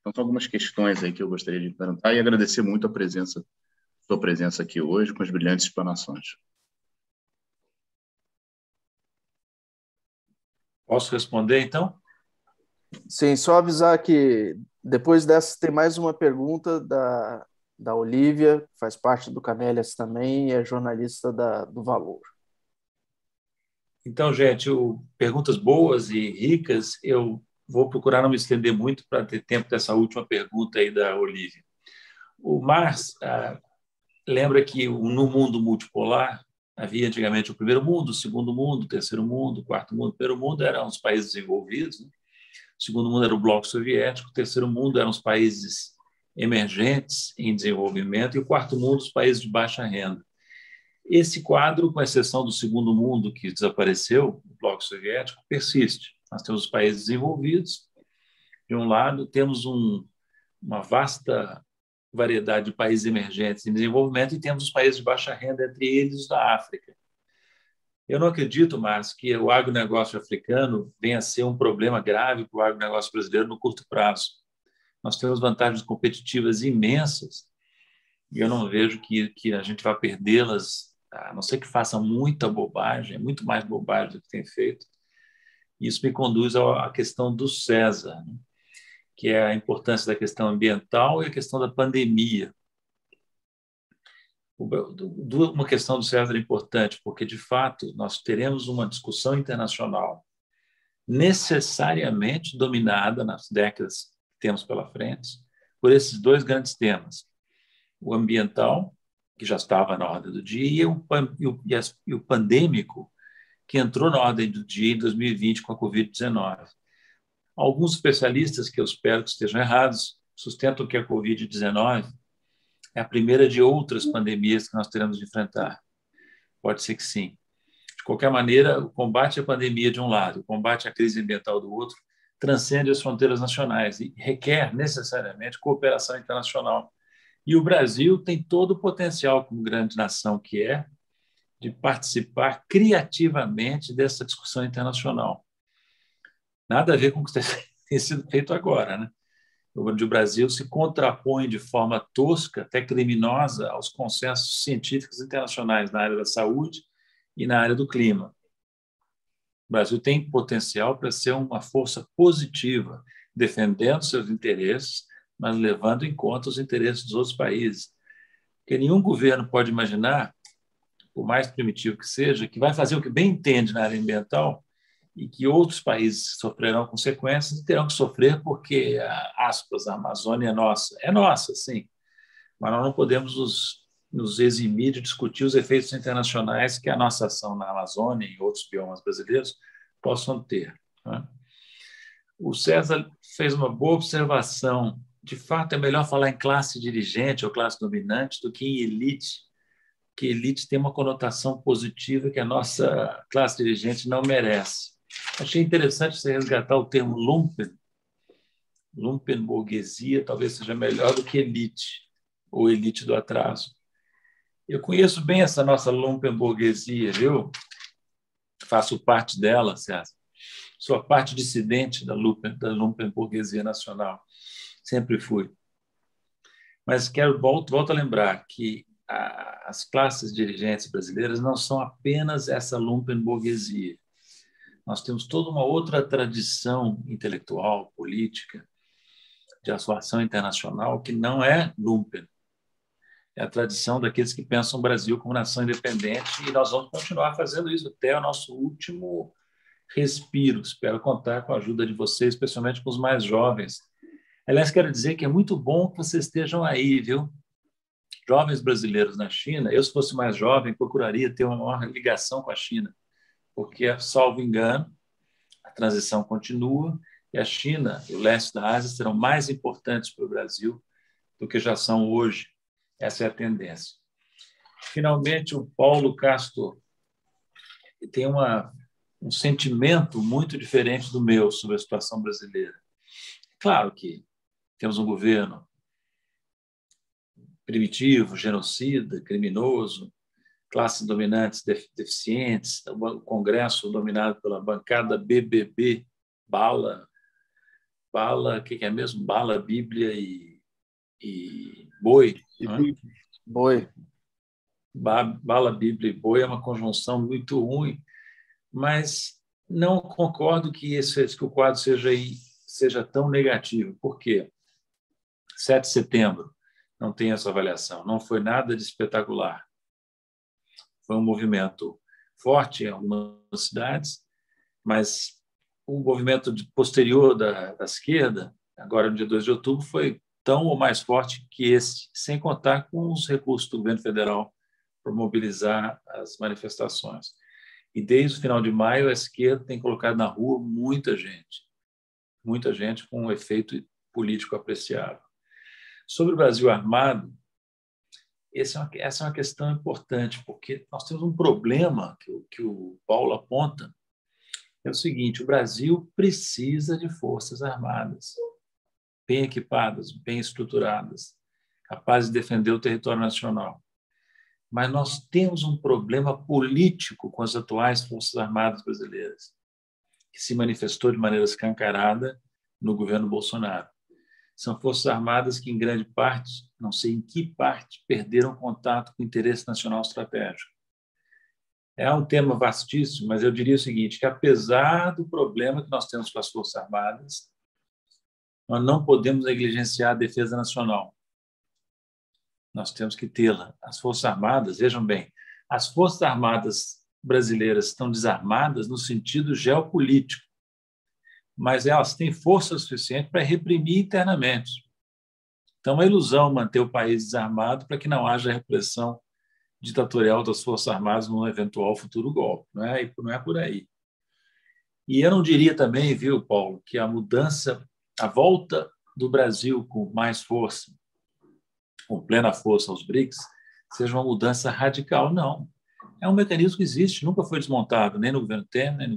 Então, são algumas questões aí que eu gostaria de perguntar e agradecer muito sua presença aqui hoje, com as brilhantes explanações. Posso responder, então? Sim, só avisar que depois dessa tem mais uma pergunta da Olívia, que faz parte do Camélias também, e é jornalista do Valor. Então, gente, perguntas boas e ricas. Eu vou procurar não me estender muito para ter tempo dessa última pergunta aí da Olívia. O Mars lembra que no mundo multipolar havia antigamente o primeiro mundo, o segundo mundo, o terceiro mundo, o quarto mundo. O primeiro mundo eram os países desenvolvidos, né? O segundo mundo era o bloco soviético, o terceiro mundo eram os países emergentes em desenvolvimento e o quarto mundo, os países de baixa renda. Esse quadro, com exceção do segundo mundo, que desapareceu, o bloco soviético, persiste. Nós temos os países desenvolvidos, de um lado, temos uma vasta variedade de países emergentes em desenvolvimento e temos os países de baixa renda, entre eles os da África. Eu não acredito, Márcio, que o agronegócio africano venha a ser um problema grave para o agronegócio brasileiro no curto prazo. Nós temos vantagens competitivas imensas e eu não vejo que a gente vai perdê-las, a não ser que faça muita bobagem, muito mais bobagem do que tem feito. Isso me conduz à questão do César, né? Que é a importância da questão ambiental e a questão da pandemia. Uma questão do César é importante, porque, de fato, nós teremos uma discussão internacional necessariamente dominada nas décadas que temos pela frente por esses dois grandes temas. O ambiental, que já estava na ordem do dia, e o pandêmico, que entrou na ordem do dia em 2020 com a Covid-19. Alguns especialistas, que eu espero que estejam errados, sustentam que a Covid-19 é a primeira de outras pandemias que nós teremos de enfrentar. Pode ser que sim. De qualquer maneira, o combate à pandemia de um lado, o combate à crise ambiental do outro, transcende as fronteiras nacionais e requer necessariamente cooperação internacional. E o Brasil tem todo o potencial, como grande nação que é, de participar criativamente dessa discussão internacional. Nada a ver com o que tem sido feito agora, né? Onde o Brasil se contrapõe de forma tosca, até criminosa, aos consensos científicos internacionais na área da saúde e na área do clima. O Brasil tem potencial para ser uma força positiva, defendendo seus interesses, mas levando em conta os interesses dos outros países. Porque nenhum governo pode imaginar, por mais primitivo que seja, que vai fazer o que bem entende na área ambiental e que outros países sofrerão consequências e terão que sofrer porque, aspas, a Amazônia é nossa. É nossa, sim, mas nós não podemos nos eximir de discutir os efeitos internacionais que a nossa ação na Amazônia e em outros biomas brasileiros possam ter, né? O César fez uma boa observação. De fato, é melhor falar em classe dirigente ou classe dominante do que em elite, que elite tem uma conotação positiva que a nossa classe dirigente não merece. Achei interessante você resgatar o termo lumpen. Lumpenburguesia talvez seja melhor do que elite, ou elite do atraso. Eu conheço bem essa nossa lumpenburguesia, viu? Faço parte dela, César. Sou a parte dissidente da lumpenburguesia nacional. Sempre fui. Mas volto a lembrar que as classes dirigentes brasileiras não são apenas essa lumpenburguesia. Nós temos toda uma outra tradição intelectual, política, de atuação internacional, que não é lumpen. É a tradição daqueles que pensam o Brasil como nação independente e nós vamos continuar fazendo isso até o nosso último respiro. Espero contar com a ajuda de vocês, especialmente com os mais jovens. Aliás, quero dizer que é muito bom que vocês estejam aí, viu? Jovens brasileiros na China, eu, se fosse mais jovem, procuraria ter uma maior ligação com a China, porque, salvo engano, a transição continua e a China e o leste da Ásia serão mais importantes para o Brasil do que já são hoje. Essa é a tendência. Finalmente, o Paulo Castro tem um sentimento muito diferente do meu sobre a situação brasileira. Claro que temos um governo primitivo, genocida, criminoso, classes dominantes deficientes, o Congresso dominado pela bancada BBB, bala, o que é mesmo? Bala, Bíblia e boi. Boi. Bala, Bíblia e boi é uma conjunção muito ruim, mas não concordo que o quadro seja tão negativo. Por quê? 7 de setembro, não tem essa avaliação, não foi nada de espetacular. Foi um movimento forte em algumas cidades, mas o movimento posterior da esquerda, agora no dia 2 de outubro, foi tão ou mais forte que esse, sem contar com os recursos do governo federal para mobilizar as manifestações. E desde o final de maio, a esquerda tem colocado na rua muita gente com um efeito político apreciável. Sobre o Brasil armado, essa é uma questão importante, porque nós temos um problema que o Paulo aponta, é o seguinte: o Brasil precisa de forças armadas bem equipadas, bem estruturadas, capazes de defender o território nacional. Mas nós temos um problema político com as atuais Forças Armadas brasileiras, que se manifestou de maneira escancarada no governo Bolsonaro. São Forças Armadas que, em grande parte, não sei em que parte, perderam contato com o interesse nacional estratégico. É um tema vastíssimo, mas eu diria o seguinte, que apesar do problema que nós temos com as Forças Armadas, nós não podemos negligenciar a defesa nacional. Nós temos que tê-la. As Forças Armadas, vejam bem, as Forças Armadas brasileiras estão desarmadas no sentido geopolítico, mas elas têm força suficiente para reprimir internamente. Então, é uma ilusão manter o país desarmado para que não haja repressão ditatorial das Forças Armadas num eventual futuro golpe. Não é por aí. E eu não diria também, viu, Paulo, que a volta do Brasil com mais força, com plena força aos BRICS, seja uma mudança radical, não. É um mecanismo que existe, nunca foi desmontado, nem no governo Temer,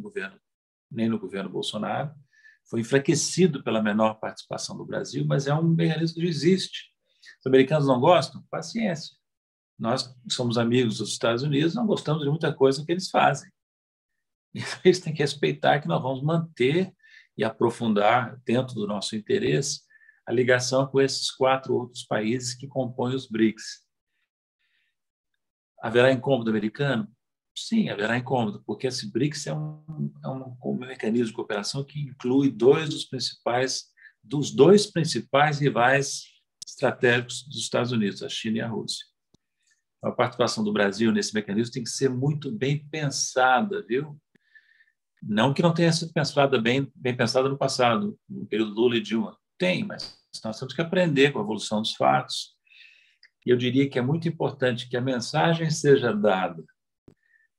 nem no governo Bolsonaro. Foi enfraquecido pela menor participação do Brasil, mas é um mecanismo que existe. Os americanos não gostam? Paciência. Nós somos amigos dos Estados Unidos, não gostamos de muita coisa que eles fazem. Eles têm que respeitar que nós vamos manter e aprofundar, dentro do nosso interesse, a ligação com esses 4 outros países que compõem os BRICS. Haverá incômodo americano? Sim, haverá incômodo, porque esse BRICS é um mecanismo de cooperação que inclui dos dois principais rivais estratégicos dos Estados Unidos, a China e a Rússia. A participação do Brasil nesse mecanismo tem que ser muito bem pensada, viu? Não que não tenha sido bem pensada no passado, no período Lula e Dilma. Tem, mas nós temos que aprender com a evolução dos fatos. E eu diria que é muito importante que a mensagem seja dada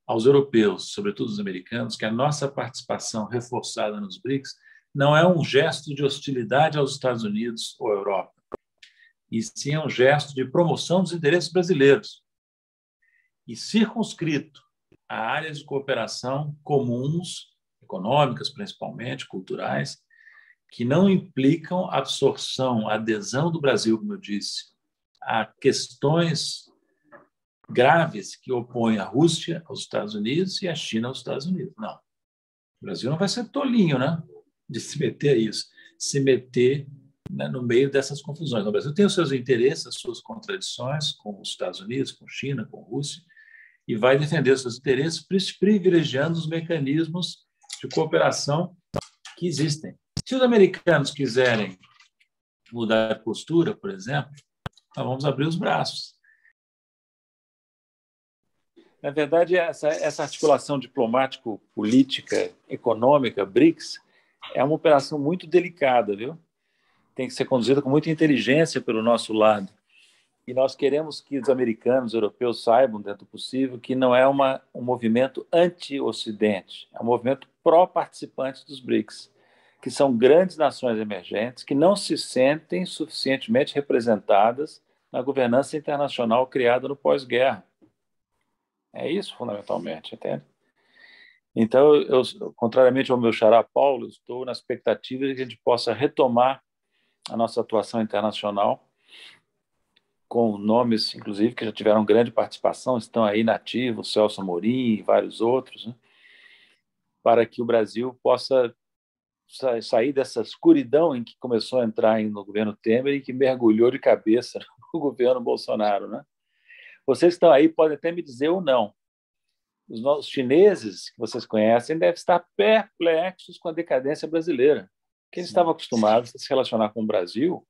aos europeus, sobretudo os americanos, que a nossa participação reforçada nos BRICS não é um gesto de hostilidade aos Estados Unidos ou à Europa, e sim é um gesto de promoção dos interesses brasileiros e circunscrito a áreas de cooperação comuns, econômicas principalmente, culturais, que não implicam absorção, adesão do Brasil, como eu disse, a questões graves que opõem a Rússia aos Estados Unidos e a China aos Estados Unidos. Não. O Brasil não vai ser tolinho, né, de se meter a isso, se meter, né, no meio dessas confusões. O Brasil tem os seus interesses, as suas contradições com os Estados Unidos, com China, com Rússia, e vai defender os seus interesses privilegiando os mecanismos de cooperação que existem. Se os americanos quiserem mudar de postura, por exemplo, nós vamos abrir os braços. Na verdade, essa articulação diplomático-política, econômica, BRICS, é uma operação muito delicada, viu? Tem que ser conduzida com muita inteligência pelo nosso lado. E nós queremos que os americanos, os europeus saibam, dentro do possível, que não é um movimento anti-Ocidente, é um movimento pró-participantes dos BRICS, que são grandes nações emergentes que não se sentem suficientemente representadas na governança internacional criada no pós-guerra. É isso, fundamentalmente, entende? Então, eu, contrariamente ao meu xará Paulo, estou na expectativa de que a gente possa retomar a nossa atuação internacional com nomes, inclusive, que já tiveram grande participação, estão aí na ativa, o Celso Amorim e vários outros, né, para que o Brasil possa sair dessa escuridão em que começou a entrar no governo Temer e que mergulhou de cabeça no governo Bolsonaro, né? Vocês que estão aí podem até me dizer ou não. Os nossos chineses, que vocês conhecem, devem estar perplexos com a decadência brasileira, porque eles estavam acostumados a se relacionar com o Brasil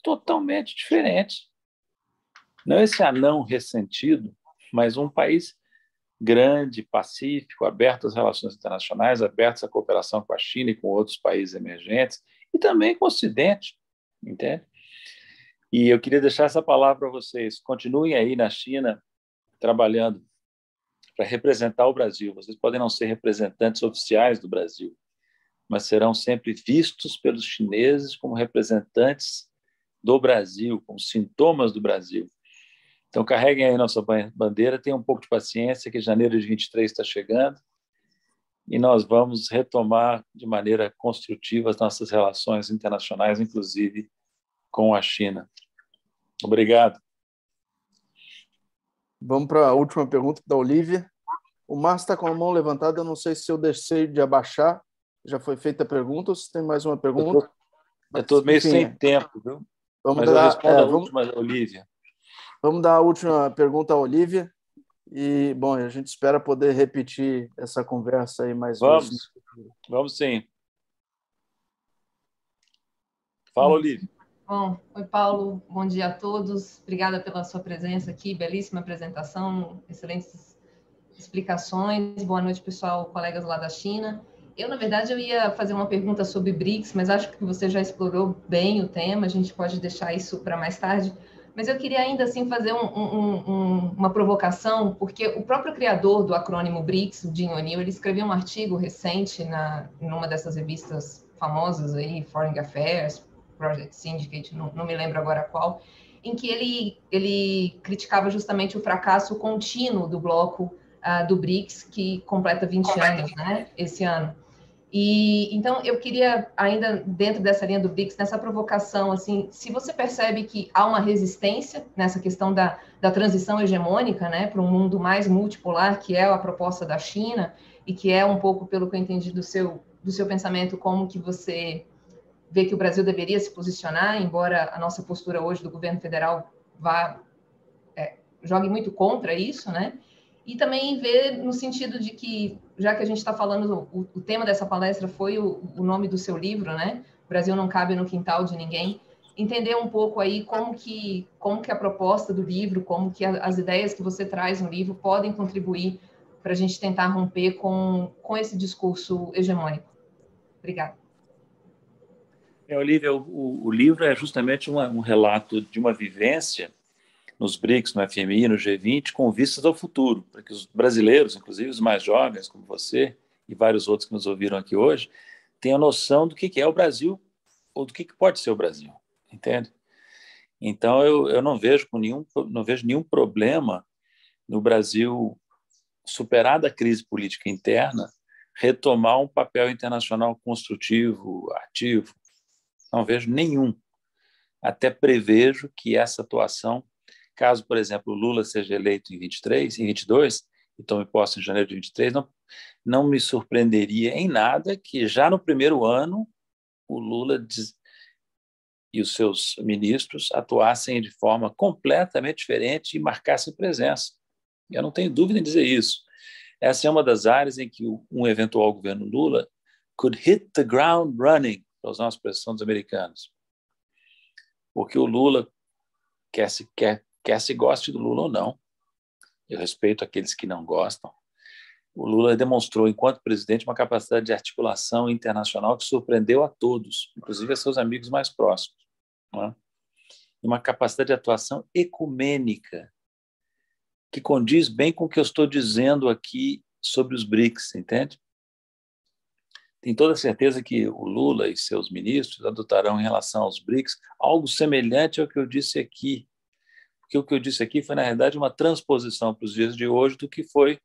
totalmente diferente. Não esse anão ressentido, mas um país grande, pacífico, aberto às relações internacionais, aberto à cooperação com a China e com outros países emergentes, e também com o Ocidente, entende? E eu queria deixar essa palavra para vocês. Continuem aí na China, trabalhando para representar o Brasil. Vocês podem não ser representantes oficiais do Brasil, mas serão sempre vistos pelos chineses como representantes do Brasil, com os sintomas do Brasil. Então, carreguem aí nossa bandeira, tenham um pouco de paciência, que janeiro de 23 está chegando, e nós vamos retomar de maneira construtiva as nossas relações internacionais, inclusive com a China. Obrigado. Vamos para a última pergunta da Olivia. O Márcio está com a mão levantada, eu não sei se eu deixei de abaixar. Já foi feita a pergunta ou se tem mais uma pergunta? Eu estou meio sem tempo, viu? Vamos Mas eu respondo a última, Olivia. Vamos dar a última pergunta à Olivia. E, bom, a gente espera poder repetir essa conversa aí mais vezes. Vamos sim. Fala, Olivia. Bom, oi, Paulo. Bom dia a todos. Obrigada pela sua presença aqui. Belíssima apresentação, excelentes explicações. Boa noite, pessoal, colegas lá da China. Eu, na verdade, eu ia fazer uma pergunta sobre BRICS, mas acho que você já explorou bem o tema. A gente pode deixar isso para mais tarde. Mas eu queria ainda assim fazer uma provocação, porque o próprio criador do acrônimo BRICS, o Jim O'Neill, ele escreveu um artigo recente numa dessas revistas famosas aí, Foreign Affairs, Project Syndicate, não me lembro agora qual, em que ele criticava justamente o fracasso contínuo do bloco do BRICS, que completa 20 anos, né, esse ano. E então eu queria ainda dentro dessa linha do BRICS, nessa provocação, assim, se você percebe que há uma resistência nessa questão da transição hegemônica, né, para um mundo mais multipolar, que é a proposta da China e que é um pouco, pelo que eu entendi do seu pensamento, como que você vê que o Brasil deveria se posicionar, embora a nossa postura hoje do governo federal jogue muito contra isso, né? E também ver no sentido de que, já que a gente está falando, o tema dessa palestra foi o nome do seu livro, né? O Brasil não cabe no quintal de ninguém. Entender um pouco aí como que a proposta do livro, como que as ideias que você traz no livro podem contribuir para a gente tentar romper com esse discurso hegemônico. Obrigada. Olivia, o livro é justamente um relato de uma vivência nos BRICS, no FMI, no G20, com vistas ao futuro, para que os brasileiros, inclusive os mais jovens, como você e vários outros que nos ouviram aqui hoje, tenham noção do que é o Brasil ou do que pode ser o Brasil, entende? Então, eu não vejo nenhum problema no Brasil, superada a crise política interna, retomar um papel internacional construtivo, ativo. Não vejo nenhum. Até prevejo que essa atuação, caso, por exemplo, o Lula seja eleito em 22 e tome posse em janeiro de 23, não me surpreenderia em nada que já no primeiro ano o Lula e os seus ministros atuassem de forma completamente diferente e marcassem presença. Eu não tenho dúvida em dizer isso. Essa é uma das áreas em que um eventual governo Lula could hit the ground running, para usar uma expressão dos americanos. Porque o Lula, quer se goste do Lula ou não, eu respeito aqueles que não gostam, o Lula demonstrou, enquanto presidente, uma capacidade de articulação internacional que surpreendeu a todos, inclusive a seus amigos mais próximos. Não é? E uma capacidade de atuação ecumênica, que condiz bem com o que eu estou dizendo aqui sobre os BRICS, entende? Tenho toda certeza que o Lula e seus ministros adotarão em relação aos BRICS algo semelhante ao que eu disse aqui. Porque o que eu disse aqui foi, na realidade, uma transposição para os dias de hoje do que foi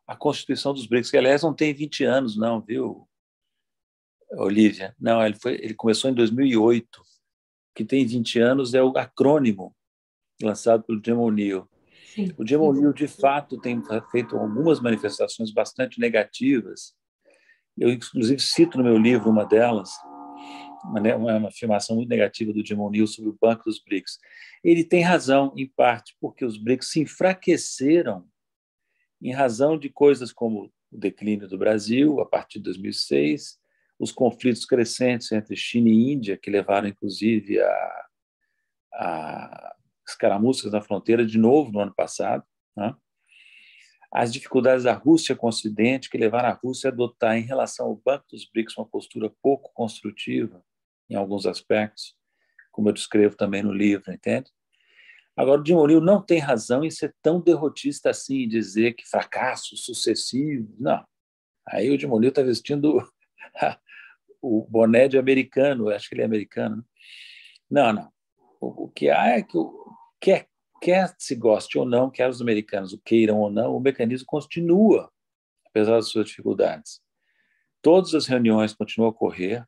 a Constituição dos BRICS, que, aliás, não tem 20 anos, não, viu, Olivia? Não, ele começou em 2008. O que tem 20 anos é o acrônimo lançado pelo Jim O'Neill. O Jim O'Neill, de fato, tem feito algumas manifestações bastante negativas. Eu, inclusive, cito no meu livro uma delas, uma afirmação muito negativa do Jim O'Neill sobre o Banco dos BRICS. Ele tem razão, em parte, porque os BRICS se enfraqueceram em razão de coisas como o declínio do Brasil, a partir de 2006, os conflitos crescentes entre China e Índia, que levaram, inclusive, a escaramuças na fronteira de novo no ano passado, né? As dificuldades da Rússia com o Ocidente, que levaram a Rússia a adotar, em relação ao Banco dos BRICS, uma postura pouco construtiva, em alguns aspectos, como eu descrevo também no livro, entende? Agora, o Jim O'Neill não tem razão em ser tão derrotista assim, e dizer que fracassos sucessivos. Não. Aí o Jim O'Neill está vestindo o boné de americano, acho que ele é americano. Não. o que há é que, quer se goste ou não, quer os americanos o queiram ou não, o mecanismo continua, apesar das suas dificuldades. Todas as reuniões continuam a ocorrer,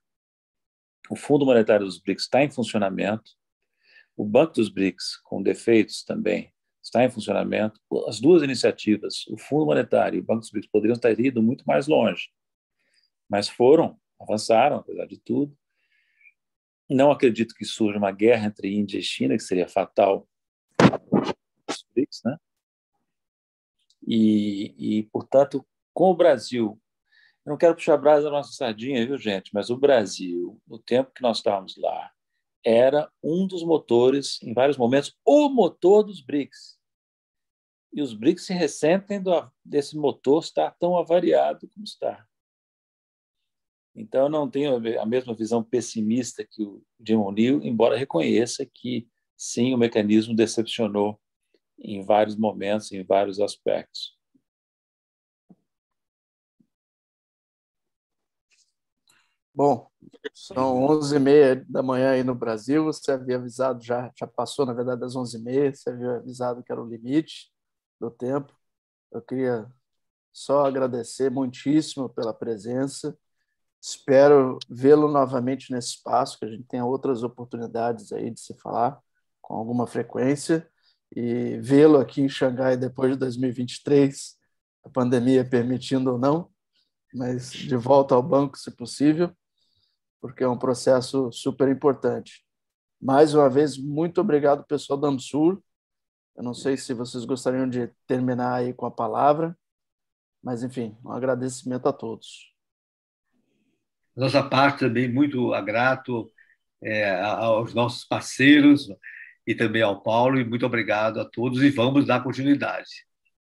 o Fundo Monetário dos BRICS está em funcionamento, o Banco dos BRICS, com defeitos também, está em funcionamento. As duas iniciativas, o Fundo Monetário e o Banco dos BRICS, poderiam ter ido muito mais longe, mas avançaram, apesar de tudo. Não acredito que surja uma guerra entre Índia e China, que seria fatal para os BRICS, né? Portanto, com o Brasil, eu não quero puxar a brasa da nossa sardinha, viu, gente? Mas o Brasil, no tempo que nós estávamos lá, era um dos motores, em vários momentos, o motor dos BRICS. E os BRICS se ressentem desse motor estar tão avariado como está. Então, eu não tenho a mesma visão pessimista que o Jim O'Neill, embora reconheça que, sim, o mecanismo decepcionou em vários momentos, em vários aspectos. Bom, são 11h30 da manhã aí no Brasil, você havia avisado, já passou, na verdade, das 11h30, você havia avisado que era o limite do tempo. Eu queria só agradecer muitíssimo pela presença, espero vê-lo novamente nesse espaço, que a gente tenha outras oportunidades aí de se falar com alguma frequência, e vê-lo aqui em Xangai depois de 2023, a pandemia permitindo ou não, mas de volta ao banco, se possível, porque é um processo super importante. Mais uma vez, muito obrigado, pessoal da AMSUR. Eu não sei se vocês gostariam de terminar aí com a palavra, mas, enfim, um agradecimento a todos. Nossa parte também muito grato aos nossos parceiros e também ao Paulo, e muito obrigado a todos, e vamos dar continuidade.